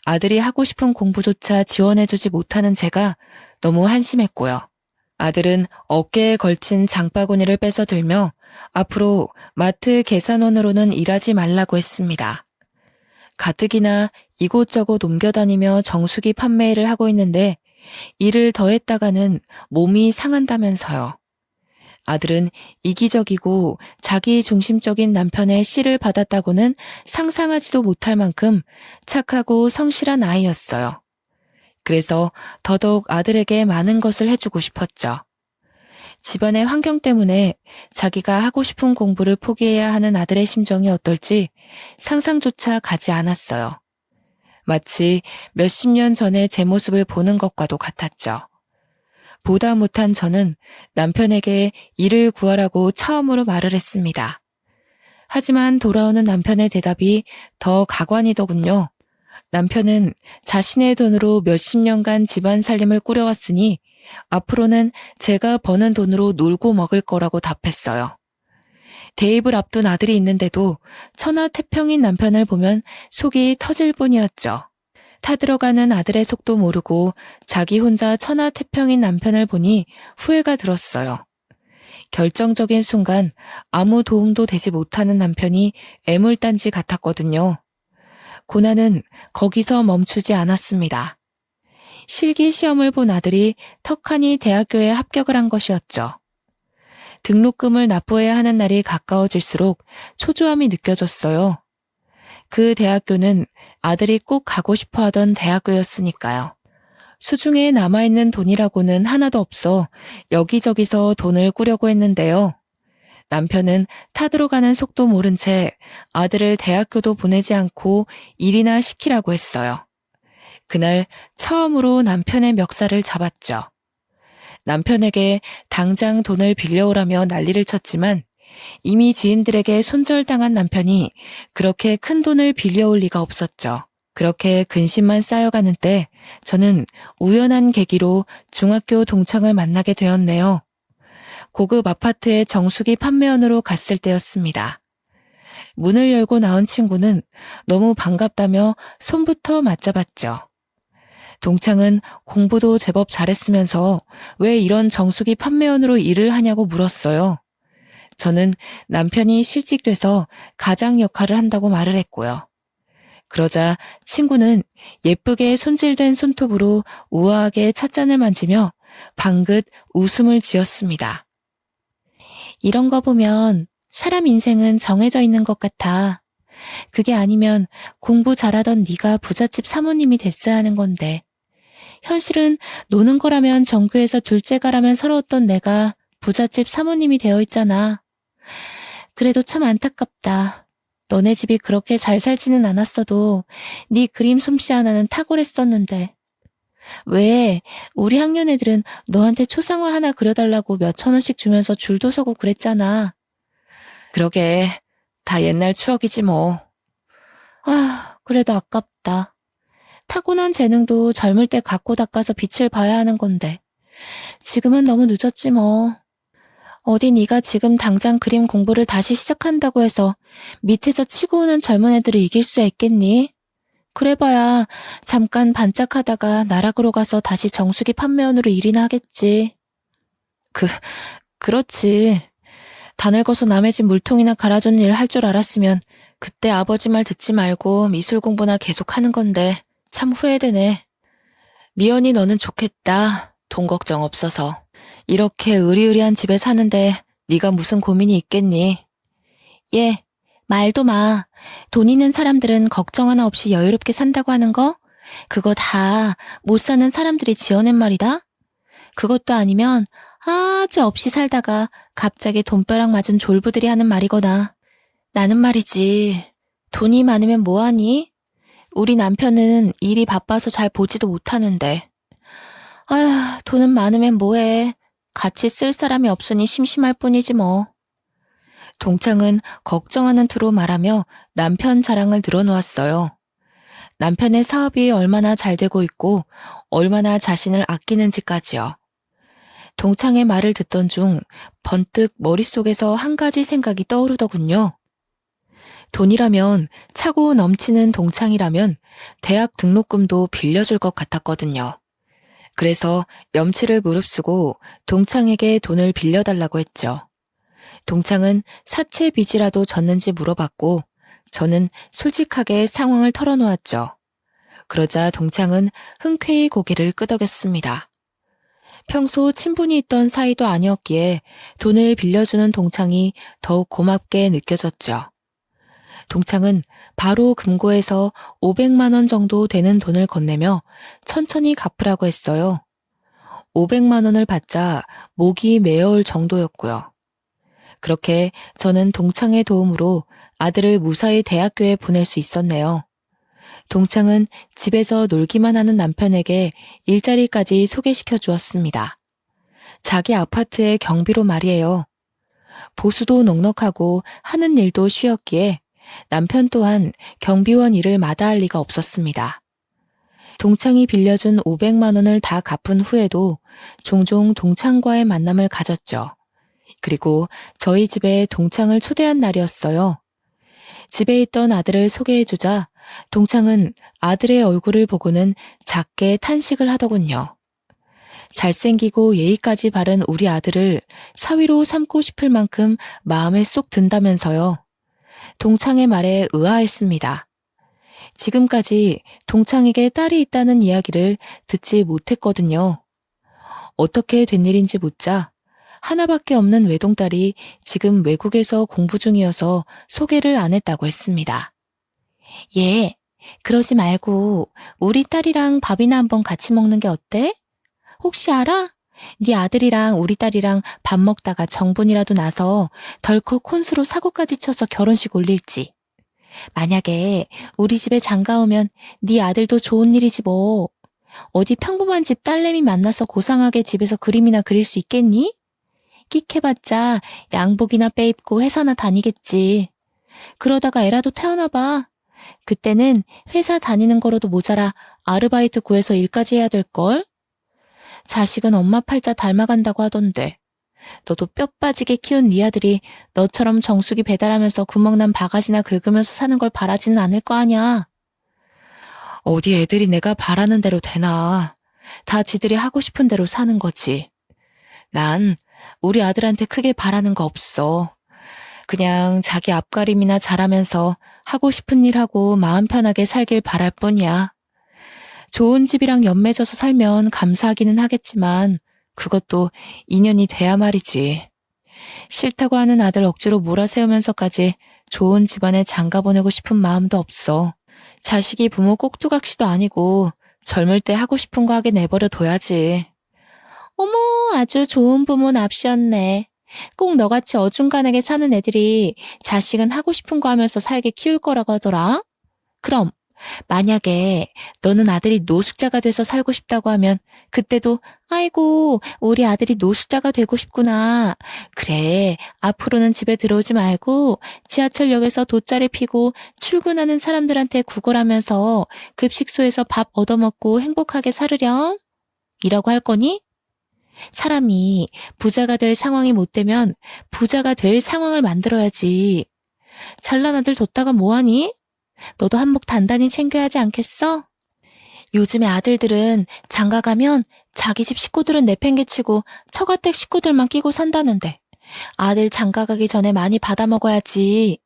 아들이 하고 싶은 공부조차 지원해주지 못하는 제가 너무 한심했고요. 아들은 어깨에 걸친 장바구니를 빼서 들며 앞으로 마트 계산원으로는 일하지 말라고 했습니다. 가뜩이나 이곳저곳 옮겨다니며 정수기 판매일을 하고 있는데 일을 더 했다가는 몸이 상한다면서요. 아들은 이기적이고 자기중심적인 남편의 씨를 받았다고는 상상하지도 못할 만큼 착하고 성실한 아이였어요. 그래서 더더욱 아들에게 많은 것을 해주고 싶었죠. 집안의 환경 때문에 자기가 하고 싶은 공부를 포기해야 하는 아들의 심정이 어떨지 상상조차 가지 않았어요. 마치 몇십 년 전에 제 모습을 보는 것과도 같았죠. 보다 못한 저는 남편에게 일을 구하라고 처음으로 말을 했습니다. 하지만 돌아오는 남편의 대답이 더 가관이더군요. 남편은 자신의 돈으로 몇십 년간 집안 살림을 꾸려왔으니 앞으로는 제가 버는 돈으로 놀고 먹을 거라고 답했어요. 대입을 앞둔 아들이 있는데도 천하태평인 남편을 보면 속이 터질 뿐이었죠. 타들어가는 아들의 속도 모르고 자기 혼자 천하태평인 남편을 보니 후회가 들었어요. 결정적인 순간 아무 도움도 되지 못하는 남편이 애물단지 같았거든요. 고난은 거기서 멈추지 않았습니다. 실기 시험을 본 아들이 턱하니 대학교에 합격을 한 것이었죠. 등록금을 납부해야 하는 날이 가까워질수록 초조함이 느껴졌어요. 그 대학교는 아들이 꼭 가고 싶어 하던 대학교였으니까요. 수중에 남아있는 돈이라고는 하나도 없어 여기저기서 돈을 꾸려고 했는데요. 남편은 타들어가는 속도 모른 채 아들을 대학교도 보내지 않고 일이나 시키라고 했어요. 그날 처음으로 남편의 멱살을 잡았죠. 남편에게 당장 돈을 빌려오라며 난리를 쳤지만 이미 지인들에게 손절당한 남편이 그렇게 큰 돈을 빌려올 리가 없었죠. 그렇게 근심만 쌓여가는 때 저는 우연한 계기로 중학교 동창을 만나게 되었네요. 고급 아파트의 정수기 판매원으로 갔을 때였습니다. 문을 열고 나온 친구는 너무 반갑다며 손부터 맞잡았죠. 동창은 공부도 제법 잘했으면서 왜 이런 정수기 판매원으로 일을 하냐고 물었어요. 저는 남편이 실직돼서 가장 역할을 한다고 말을 했고요. 그러자 친구는 예쁘게 손질된 손톱으로 우아하게 찻잔을 만지며 방긋 웃음을 지었습니다. 이런 거 보면 사람 인생은 정해져 있는 것 같아. 그게 아니면 공부 잘하던 네가 부잣집 사모님이 됐어야 하는 건데. 현실은 노는 거라면 전교에서 둘째가라면 서러웠던 내가 부잣집 사모님이 되어 있잖아. 그래도 참 안타깝다. 너네 집이 그렇게 잘 살지는 않았어도 네 그림 솜씨 하나는 탁월했었는데. 왜 우리 학년 애들은 너한테 초상화 하나 그려달라고 몇천 원씩 주면서 줄도 서고 그랬잖아. 그러게 다 옛날 추억이지 뭐. 그래도 아깝다. 타고난 재능도 젊을 때 갖고 닦아서 빛을 봐야 하는 건데 지금은 너무 늦었지 뭐. 어디 네가 지금 당장 그림 공부를 다시 시작한다고 해서 밑에서 치고 오는 젊은 애들을 이길 수 있겠니? 그래봐야 잠깐 반짝하다가 나락으로 가서 다시 정수기 판매원으로 일이나 하겠지. 그렇지. 다 늙어서 남의 집 물통이나 갈아주는 일 할 줄 알았으면 그때 아버지 말 듣지 말고 미술 공부나 계속하는 건데 참 후회되네. 미연이 너는 좋겠다. 돈 걱정 없어서. 이렇게 으리으리한 집에 사는데 네가 무슨 고민이 있겠니? 얘, 말도 마. 돈 있는 사람들은 걱정 하나 없이 여유롭게 산다고 하는 거? 그거 다 못 사는 사람들이 지어낸 말이다? 그것도 아니면 아주 없이 살다가 갑자기 돈벼락 맞은 졸부들이 하는 말이거나. 나는 말이지. 돈이 많으면 뭐하니? 우리 남편은 일이 바빠서 잘 보지도 못하는데. 아휴, 돈은 많으면 뭐해. 같이 쓸 사람이 없으니 심심할 뿐이지 뭐. 동창은 걱정하는 투로 말하며 남편 자랑을 늘어놓았어요. 남편의 사업이 얼마나 잘 되고 있고 얼마나 자신을 아끼는지까지요. 동창의 말을 듣던 중 번뜩 머릿속에서 한 가지 생각이 떠오르더군요. 돈이라면 차고 넘치는 동창이라면 대학 등록금도 빌려줄 것 같았거든요. 그래서 염치를 무릅쓰고 동창에게 돈을 빌려달라고 했죠. 동창은 사채 빚이라도 졌는지 물어봤고 저는 솔직하게 상황을 털어놓았죠. 그러자 동창은 흔쾌히 고개를 끄덕였습니다. 평소 친분이 있던 사이도 아니었기에 돈을 빌려주는 동창이 더욱 고맙게 느껴졌죠. 동창은 바로 금고에서 500만 원 정도 되는 돈을 건네며 천천히 갚으라고 했어요. 500만 원을 받자 목이 메어올 정도였고요. 그렇게 저는 동창의 도움으로 아들을 무사히 대학교에 보낼 수 있었네요. 동창은 집에서 놀기만 하는 남편에게 일자리까지 소개시켜 주었습니다. 자기 아파트의 경비로 말이에요. 보수도 넉넉하고 하는 일도 쉬었기에 남편 또한 경비원 일을 마다할 리가 없었습니다. 동창이 빌려준 500만 원을 다 갚은 후에도 종종 동창과의 만남을 가졌죠. 그리고 저희 집에 동창을 초대한 날이었어요. 집에 있던 아들을 소개해주자 동창은 아들의 얼굴을 보고는 작게 탄식을 하더군요. 잘생기고 예의까지 바른 우리 아들을 사위로 삼고 싶을 만큼 마음에 쏙 든다면서요. 동창의 말에 의아했습니다. 지금까지 동창에게 딸이 있다는 이야기를 듣지 못했거든요. 어떻게 된 일인지 묻자 하나밖에 없는 외동딸이 지금 외국에서 공부 중이어서 소개를 안 했다고 했습니다. 예, 그러지 말고 우리 딸이랑 밥이나 한번 같이 먹는 게 어때? 혹시 알아? 네 아들이랑 우리 딸이랑 밥 먹다가 정분이라도 나서 덜컥 혼수로 사고까지 쳐서 결혼식 올릴지. 만약에 우리 집에 장가 오면 네 아들도 좋은 일이지 뭐. 어디 평범한 집 딸내미 만나서 고상하게 집에서 그림이나 그릴 수 있겠니? 끽해봤자 양복이나 빼입고 회사나 다니겠지. 그러다가 애라도 태어나봐. 그때는 회사 다니는 거로도 모자라 아르바이트 구해서 일까지 해야 될걸? 자식은 엄마 팔자 닮아간다고 하던데. 너도 뼈 빠지게 키운 네 아들이 너처럼 정수기 배달하면서 구멍난 바가지나 긁으면서 사는 걸 바라지는 않을 거 아냐. 어디 애들이 내가 바라는 대로 되나. 다 지들이 하고 싶은 대로 사는 거지. 난 우리 아들한테 크게 바라는 거 없어. 그냥 자기 앞가림이나 잘하면서 하고 싶은 일 하고 마음 편하게 살길 바랄 뿐이야. 좋은 집이랑 연맺어서 살면 감사하기는 하겠지만 그것도 인연이 돼야 말이지. 싫다고 하는 아들 억지로 몰아세우면서까지 좋은 집안에 장가 보내고 싶은 마음도 없어. 자식이 부모 꼭두각시도 아니고 젊을 때 하고 싶은 거 하게 내버려 둬야지. 어머, 아주 좋은 부모 납시였네. 꼭 너같이 어중간하게 사는 애들이 자식은 하고 싶은 거 하면서 살게 키울 거라고 하더라. 그럼 만약에 너는 아들이 노숙자가 돼서 살고 싶다고 하면 그때도 아이고 우리 아들이 노숙자가 되고 싶구나. 그래 앞으로는 집에 들어오지 말고 지하철역에서 돗자리 피고 출근하는 사람들한테 구걸하면서 급식소에서 밥 얻어먹고 행복하게 살으렴. 이라고 할 거니? 사람이 부자가 될 상황이 못 되면 부자가 될 상황을 만들어야지. 잘난 아들 뒀다가 뭐하니? 너도 한몫 단단히 챙겨야 하지 않겠어? 요즘에 아들들은 장가 가면 자기 집 식구들은 내팽개치고 처가댁 식구들만 끼고 산다는데 아들 장가 가기 전에 많이 받아 먹어야지.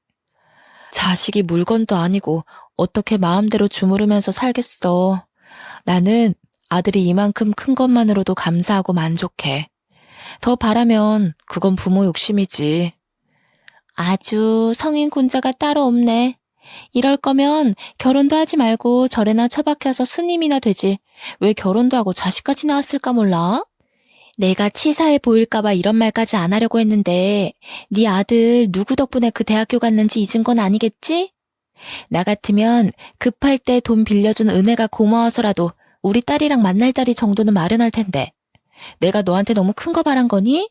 자식이 물건도 아니고 어떻게 마음대로 주무르면서 살겠어. 나는 아들이 이만큼 큰 것만으로도 감사하고 만족해. 더 바라면 그건 부모 욕심이지. 아주 성인군자가 따로 없네. 이럴 거면 결혼도 하지 말고 절에나 처박혀서 스님이나 되지. 왜 결혼도 하고 자식까지 낳았을까 몰라? 내가 치사해 보일까봐 이런 말까지 안 하려고 했는데 네 아들 누구 덕분에 그 대학교 갔는지 잊은 건 아니겠지? 나 같으면 급할 때 돈 빌려준 은혜가 고마워서라도 우리 딸이랑 만날 자리 정도는 마련할 텐데. 내가 너한테 너무 큰 거 바란 거니?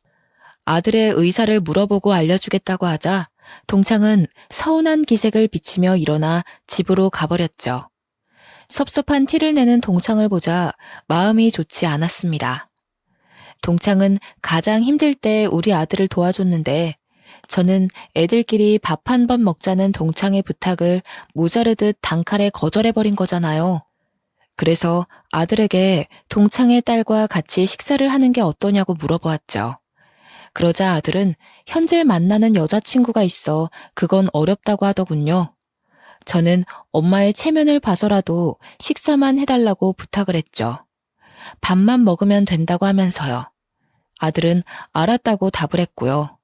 아들의 의사를 물어보고 알려주겠다고 하자 동창은 서운한 기색을 비치며 일어나 집으로 가버렸죠. 섭섭한 티를 내는 동창을 보자 마음이 좋지 않았습니다. 동창은 가장 힘들 때 우리 아들을 도와줬는데 저는 애들끼리 밥 한 번 먹자는 동창의 부탁을 무자르듯 단칼에 거절해버린 거잖아요. 그래서 아들에게 동창의 딸과 같이 식사를 하는 게 어떠냐고 물어보았죠. 그러자 아들은 현재 만나는 여자친구가 있어 그건 어렵다고 하더군요. 저는 엄마의 체면을 봐서라도 식사만 해달라고 부탁을 했죠. 밥만 먹으면 된다고 하면서요. 아들은 알았다고 답을 했고요.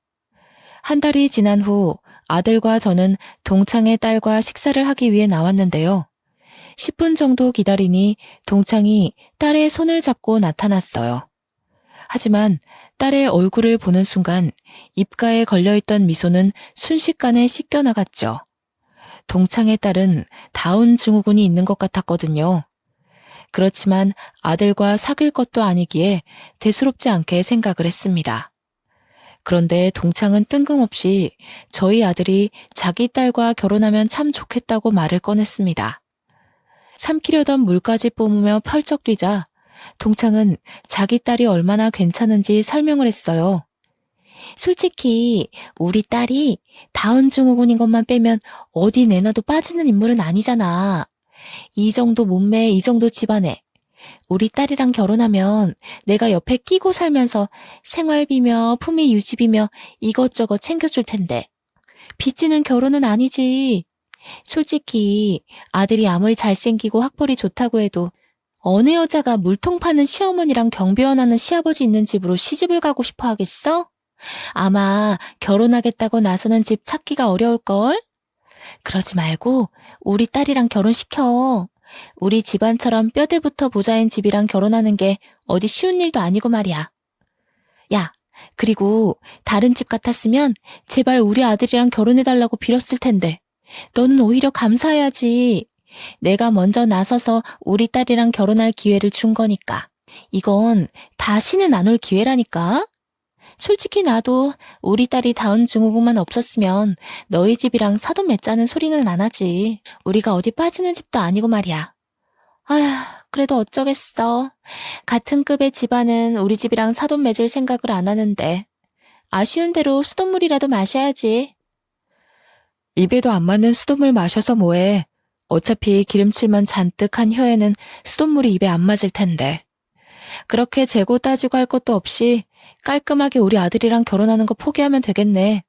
한 달이 지난 후 아들과 저는 동창의 딸과 식사를 하기 위해 나왔는데요. 10분 정도 기다리니 동창이 딸의 손을 잡고 나타났어요. 하지만 딸의 얼굴을 보는 순간 입가에 걸려있던 미소는 순식간에 씻겨나갔죠. 동창의 딸은 다운 증후군이 있는 것 같았거든요. 그렇지만 아들과 사귈 것도 아니기에 대수롭지 않게 생각을 했습니다. 그런데 동창은 뜬금없이 저희 아들이 자기 딸과 결혼하면 참 좋겠다고 말을 꺼냈습니다. 삼키려던 물까지 뿜으며 펄쩍 뛰자 동창은 자기 딸이 얼마나 괜찮은지 설명을 했어요. 솔직히 우리 딸이 다운 증후군인 것만 빼면 어디 내놔도 빠지는 인물은 아니잖아. 이 정도 몸매, 이 정도 집안에 우리 딸이랑 결혼하면 내가 옆에 끼고 살면서 생활비며 품위 유지비며 이것저것 챙겨줄 텐데 빚지는 결혼은 아니지. 솔직히 아들이 아무리 잘생기고 학벌이 좋다고 해도 어느 여자가 물통 파는 시어머니랑 경비원 하는 시아버지 있는 집으로 시집을 가고 싶어 하겠어? 아마 결혼하겠다고 나서는 집 찾기가 어려울걸? 그러지 말고 우리 딸이랑 결혼시켜. 우리 집안처럼 뼈대부터 부자인 집이랑 결혼하는 게 어디 쉬운 일도 아니고 말이야. 야, 그리고 다른 집 같았으면 제발 우리 아들이랑 결혼해달라고 빌었을 텐데 너는 오히려 감사해야지. 내가 먼저 나서서 우리 딸이랑 결혼할 기회를 준 거니까. 이건 다시는 안 올 기회라니까. 솔직히 나도 우리 딸이 다운 증후군만 없었으면 너희 집이랑 사돈 맺자는 소리는 안 하지. 우리가 어디 빠지는 집도 아니고 말이야. 아휴, 그래도 어쩌겠어. 같은 급의 집안은 우리 집이랑 사돈 맺을 생각을 안 하는데. 아쉬운 대로 수돗물이라도 마셔야지. 입에도 안 맞는 수돗물 마셔서 뭐해. 어차피 기름칠만 잔뜩 한 혀에는 수돗물이 입에 안 맞을 텐데. 그렇게 재고 따지고 할 것도 없이 깔끔하게 우리 아들이랑 결혼하는 거 포기하면 되겠네.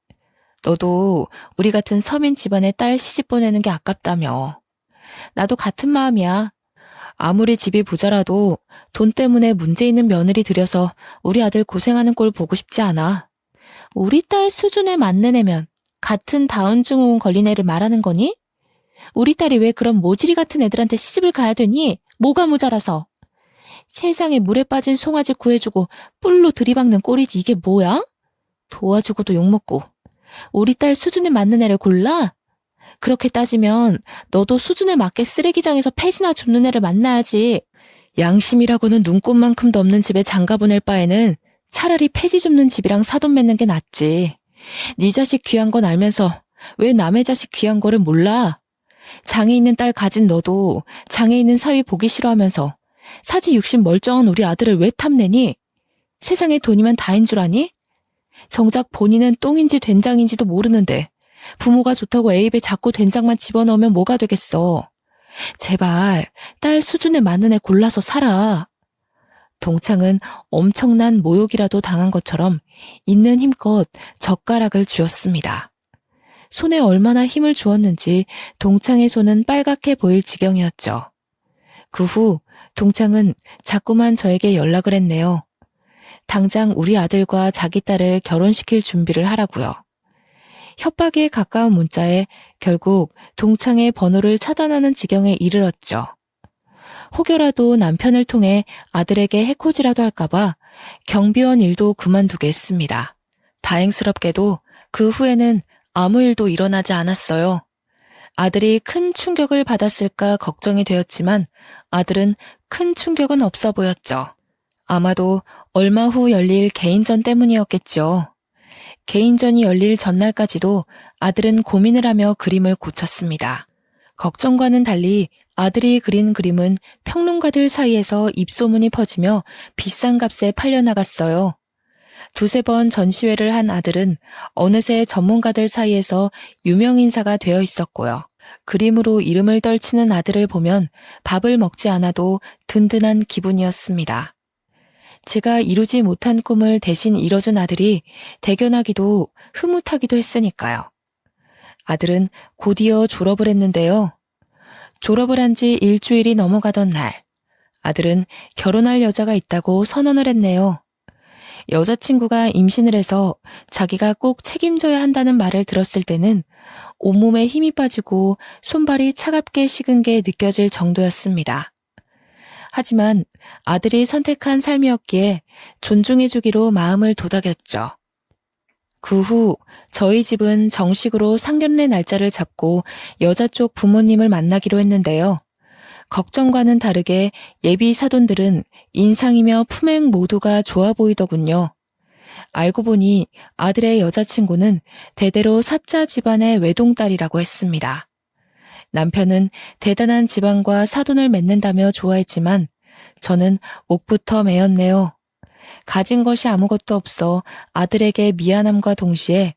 너도 우리 같은 서민 집안에 딸 시집 보내는 게 아깝다며. 나도 같은 마음이야. 아무리 집이 부자라도 돈 때문에 문제 있는 며느리 들여서 우리 아들 고생하는 꼴 보고 싶지 않아. 우리 딸 수준에 맞는 애면 같은 다운 증후군 걸린 애를 말하는 거니? 우리 딸이 왜 그런 모지리 같은 애들한테 시집을 가야 되니? 뭐가 모자라서. 세상에 물에 빠진 송아지 구해주고 뿔로 들이박는 꼴이지 이게 뭐야? 도와주고도 욕먹고. 우리 딸 수준에 맞는 애를 골라? 그렇게 따지면 너도 수준에 맞게 쓰레기장에서 폐지나 줍는 애를 만나야지. 양심이라고는 눈꽃만큼도 없는 집에 장가 보낼 바에는 차라리 폐지 줍는 집이랑 사돈 맺는 게 낫지. 네 자식 귀한 건 알면서 왜 남의 자식 귀한 거를 몰라? 장애 있는 딸 가진 너도 장애 있는 사위 보기 싫어하면서 사지 육신 멀쩡한 우리 아들을 왜 탐내니? 세상에 돈이면 다인 줄 아니? 정작 본인은 똥인지 된장인지도 모르는데 부모가 좋다고 애 입에 자꾸 된장만 집어넣으면 뭐가 되겠어. 제발 딸 수준에 맞는 애 골라서 살아. 동창은 엄청난 모욕이라도 당한 것처럼 있는 힘껏 젓가락을 쥐었습니다. 손에 얼마나 힘을 주었는지 동창의 손은 빨갛게 보일 지경이었죠. 그 후 동창은 자꾸만 저에게 연락을 했네요. 당장 우리 아들과 자기 딸을 결혼시킬 준비를 하라고요. 협박에 가까운 문자에 결국 동창의 번호를 차단하는 지경에 이르렀죠. 혹여라도 남편을 통해 아들에게 해코지라도 할까봐 경비원 일도 그만두게 했습니다. 다행스럽게도 그 후에는 아무 일도 일어나지 않았어요. 아들이 큰 충격을 받았을까 걱정이 되었지만 아들은 큰 충격은 없어 보였죠. 아마도 얼마 후 열릴 개인전 때문이었겠죠. 개인전이 열릴 전날까지도 아들은 고민을 하며 그림을 고쳤습니다. 걱정과는 달리 아들이 그린 그림은 평론가들 사이에서 입소문이 퍼지며 비싼 값에 팔려나갔어요. 두세 번 전시회를 한 아들은 어느새 전문가들 사이에서 유명 인사가 되어 있었고요. 그림으로 이름을 떨치는 아들을 보면 밥을 먹지 않아도 든든한 기분이었습니다. 제가 이루지 못한 꿈을 대신 이뤄준 아들이 대견하기도 흐뭇하기도 했으니까요. 아들은 곧이어 졸업을 했는데요. 졸업을 한 지 일주일이 넘어가던 날, 아들은 결혼할 여자가 있다고 선언을 했네요. 여자친구가 임신을 해서 자기가 꼭 책임져야 한다는 말을 들었을 때는 온몸에 힘이 빠지고 손발이 차갑게 식은 게 느껴질 정도였습니다. 하지만 아들이 선택한 삶이었기에 존중해주기로 마음을 도닥였죠. 그 후 저희 집은 정식으로 상견례 날짜를 잡고 여자 쪽 부모님을 만나기로 했는데요. 걱정과는 다르게 예비 사돈들은 인상이며 품행 모두가 좋아 보이더군요. 알고 보니 아들의 여자친구는 대대로 사자 집안의 외동딸이라고 했습니다. 남편은 대단한 집안과 사돈을 맺는다며 좋아했지만 저는 옥부터 매였네요. 가진 것이 아무것도 없어 아들에게 미안함과 동시에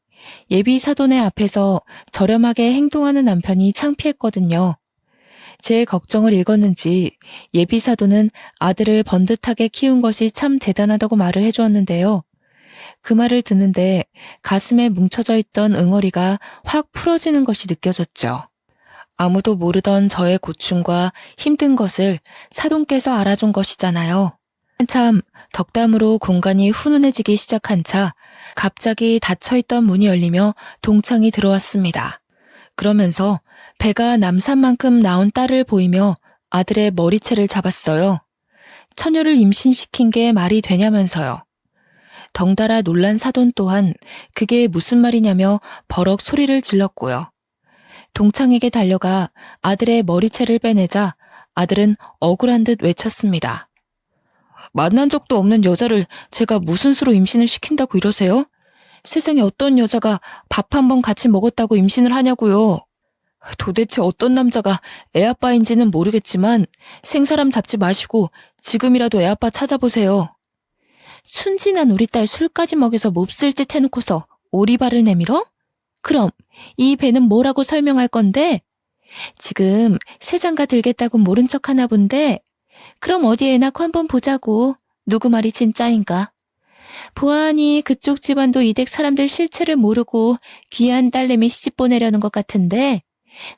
예비 사돈의 앞에서 저렴하게 행동하는 남편이 창피했거든요. 제 걱정을 읽었는지 예비 사돈은 아들을 번듯하게 키운 것이 참 대단하다고 말을 해주었는데요. 그 말을 듣는데 가슴에 뭉쳐져 있던 응어리가 확 풀어지는 것이 느껴졌죠. 아무도 모르던 저의 고충과 힘든 것을 사돈께서 알아준 것이잖아요. 한참 덕담으로 공간이 훈훈해지기 시작한 차 갑자기 닫혀있던 문이 열리며 동창이 들어왔습니다. 그러면서 배가 남산만큼 나온 딸을 보이며 아들의 머리채를 잡았어요. 처녀를 임신시킨 게 말이 되냐면서요. 덩달아 놀란 사돈 또한 그게 무슨 말이냐며 버럭 소리를 질렀고요. 동창에게 달려가 아들의 머리채를 빼내자 아들은 억울한 듯 외쳤습니다. 만난 적도 없는 여자를 제가 무슨 수로 임신을 시킨다고 이러세요? 세상에 어떤 여자가 밥 한 번 같이 먹었다고 임신을 하냐고요. 도대체 어떤 남자가 애아빠인지는 모르겠지만 생사람 잡지 마시고 지금이라도 애아빠 찾아보세요. 순진한 우리 딸 술까지 먹여서 몹쓸 짓 해놓고서 오리발을 내밀어? 그럼 이 배는 뭐라고 설명할 건데? 지금 새장가 들겠다고 모른 척 하나 본데 그럼 어디 애 낳고 한번 보자고. 누구 말이 진짜인가? 보아하니 그쪽 집안도 이댁 사람들 실체를 모르고 귀한 딸내미 시집 보내려는 것 같은데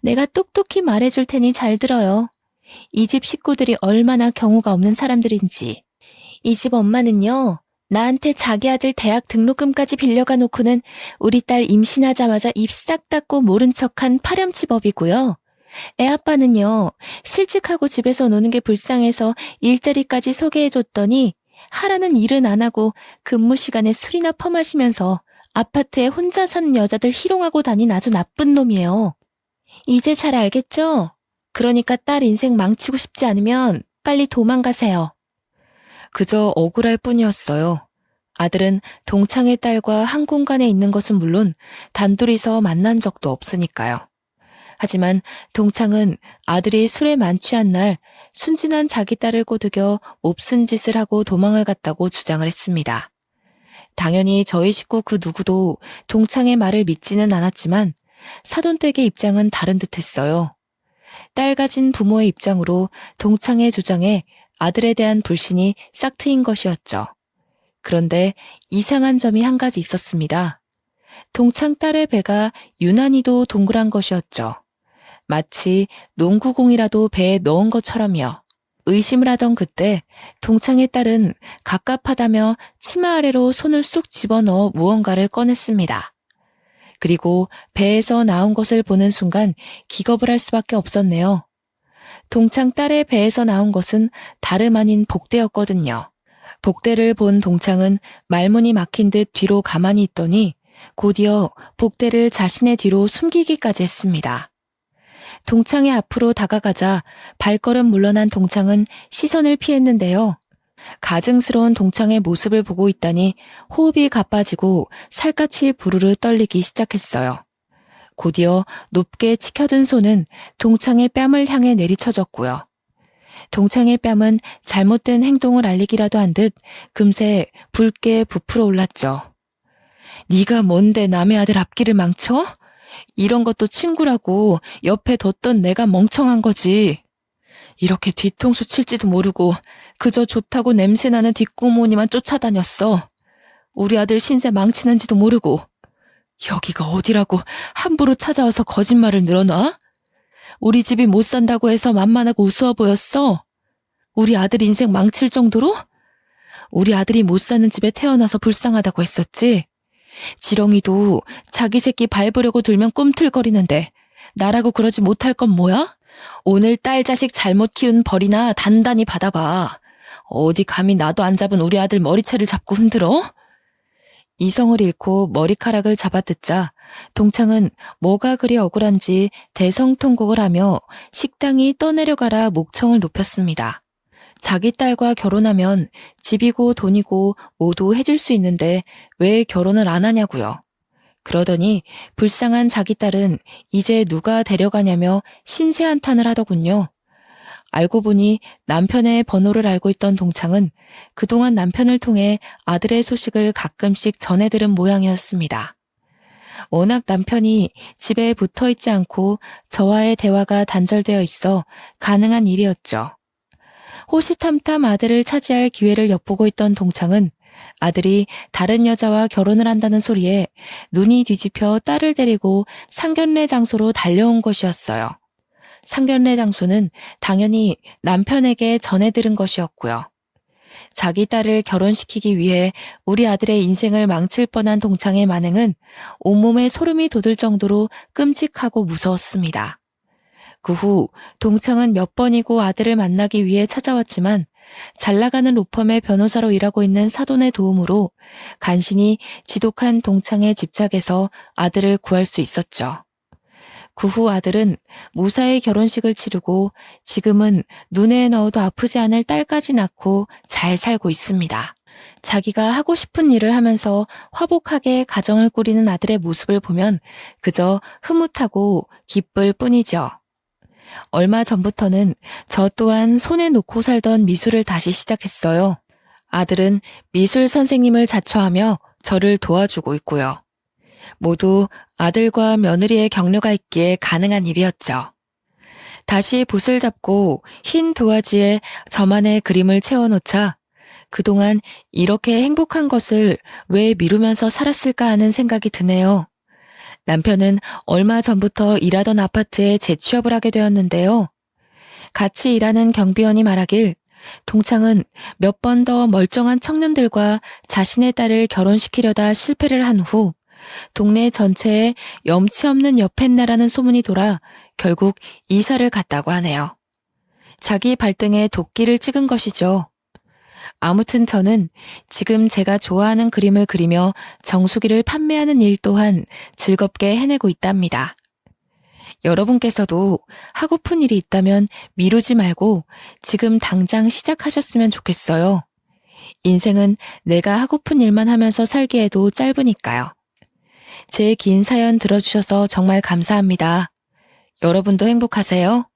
내가 똑똑히 말해줄 테니 잘 들어요. 이 집 식구들이 얼마나 경우가 없는 사람들인지. 이 집 엄마는요. 나한테 자기 아들 대학 등록금까지 빌려가 놓고는 우리 딸 임신하자마자 입 싹 닫고 모른 척한 파렴치법이고요. 애아빠는요. 실직하고 집에서 노는 게 불쌍해서 일자리까지 소개해줬더니 하라는 일은 안 하고 근무 시간에 술이나 퍼마시면서 아파트에 혼자 사는 여자들 희롱하고 다닌 아주 나쁜 놈이에요. 이제 잘 알겠죠? 그러니까 딸 인생 망치고 싶지 않으면 빨리 도망가세요. 그저 억울할 뿐이었어요. 아들은 동창의 딸과 한 공간에 있는 것은 물론 단둘이서 만난 적도 없으니까요. 하지만 동창은 아들이 술에 만취한 날 순진한 자기 딸을 꼬드겨 몹쓴 짓을 하고 도망을 갔다고 주장을 했습니다. 당연히 저희 식구 그 누구도 동창의 말을 믿지는 않았지만 사돈댁의 입장은 다른 듯했어요. 딸 가진 부모의 입장으로 동창의 주장에 아들에 대한 불신이 싹 트인 것이었죠. 그런데 이상한 점이 한 가지 있었습니다. 동창 딸의 배가 유난히도 동그란 것이었죠. 마치 농구공이라도 배에 넣은 것처럼요. 의심을 하던 그때 동창의 딸은 갑갑하다며 치마 아래로 손을 쑥 집어넣어 무언가를 꺼냈습니다. 그리고 배에서 나온 것을 보는 순간 기겁을 할 수밖에 없었네요. 동창 딸의 배에서 나온 것은 다름 아닌 복대였거든요. 복대를 본 동창은 말문이 막힌 듯 뒤로 가만히 있더니 곧이어 복대를 자신의 뒤로 숨기기까지 했습니다. 동창의 앞으로 다가가자 발걸음 물러난 동창은 시선을 피했는데요. 가증스러운 동창의 모습을 보고 있다니 호흡이 가빠지고 살갗이 부르르 떨리기 시작했어요. 곧이어 높게 치켜든 손은 동창의 뺨을 향해 내리쳐졌고요. 동창의 뺨은 잘못된 행동을 알리기라도 한 듯 금세 붉게 부풀어 올랐죠. 네가 뭔데 남의 아들 앞길을 망쳐? 이런 것도 친구라고 옆에 뒀던 내가 멍청한 거지. 이렇게 뒤통수 칠지도 모르고 그저 좋다고 냄새나는 뒷고모니만 쫓아다녔어. 우리 아들 신세 망치는지도 모르고. 여기가 어디라고 함부로 찾아와서 거짓말을 늘어놔? 우리 집이 못 산다고 해서 만만하고 우스워 보였어? 우리 아들 인생 망칠 정도로? 우리 아들이 못 사는 집에 태어나서 불쌍하다고 했었지? 지렁이도 자기 새끼 밟으려고 들면 꿈틀거리는데 나라고 그러지 못할 건 뭐야? 오늘 딸 자식 잘못 키운 벌이나 단단히 받아봐. 어디 감히 나도 안 잡은 우리 아들 머리채를 잡고 흔들어? 이성을 잃고 머리카락을 잡아뜯자 동창은 뭐가 그리 억울한지 대성통곡을 하며 식당이 떠내려가라 목청을 높였습니다. 자기 딸과 결혼하면 집이고 돈이고 모두 해줄 수 있는데 왜 결혼을 안 하냐고요. 그러더니 불쌍한 자기 딸은 이제 누가 데려가냐며 신세한탄을 하더군요. 알고 보니 남편의 번호를 알고 있던 동창은 그동안 남편을 통해 아들의 소식을 가끔씩 전해 들은 모양이었습니다. 워낙 남편이 집에 붙어 있지 않고 저와의 대화가 단절되어 있어 가능한 일이었죠. 호시탐탐 아들을 차지할 기회를 엿보고 있던 동창은 아들이 다른 여자와 결혼을 한다는 소리에 눈이 뒤집혀 딸을 데리고 상견례 장소로 달려온 것이었어요. 상견례 장소는 당연히 남편에게 전해 들은 것이었고요. 자기 딸을 결혼시키기 위해 우리 아들의 인생을 망칠 뻔한 동창의 만행은 온몸에 소름이 돋을 정도로 끔찍하고 무서웠습니다. 그 후 동창은 몇 번이고 아들을 만나기 위해 찾아왔지만 잘 나가는 로펌의 변호사로 일하고 있는 사돈의 도움으로 간신히 지독한 동창의 집착에서 아들을 구할 수 있었죠. 그 후 아들은 무사히 결혼식을 치르고 지금은 눈에 넣어도 아프지 않을 딸까지 낳고 잘 살고 있습니다. 자기가 하고 싶은 일을 하면서 화복하게 가정을 꾸리는 아들의 모습을 보면 그저 흐뭇하고 기쁠 뿐이죠. 얼마 전부터는 저 또한 손에 놓고 살던 미술을 다시 시작했어요. 아들은 미술 선생님을 자처하며 저를 도와주고 있고요. 모두 아들과 며느리의 격려가 있기에 가능한 일이었죠. 다시 붓을 잡고 흰 도화지에 저만의 그림을 채워놓자 그동안 이렇게 행복한 것을 왜 미루면서 살았을까 하는 생각이 드네요. 남편은 얼마 전부터 일하던 아파트에 재취업을 하게 되었는데요. 같이 일하는 경비원이 말하길 동창은 몇 번 더 멀쩡한 청년들과 자신의 딸을 결혼시키려다 실패를 한 후 동네 전체에 염치 없는 여팻나라는 소문이 돌아 결국 이사를 갔다고 하네요. 자기 발등에 도끼를 찍은 것이죠. 아무튼 저는 지금 제가 좋아하는 그림을 그리며 정수기를 판매하는 일 또한 즐겁게 해내고 있답니다. 여러분께서도 하고픈 일이 있다면 미루지 말고 지금 당장 시작하셨으면 좋겠어요. 인생은 내가 하고픈 일만 하면서 살기에도 짧으니까요. 제 긴 사연 들어주셔서 정말 감사합니다. 여러분도 행복하세요.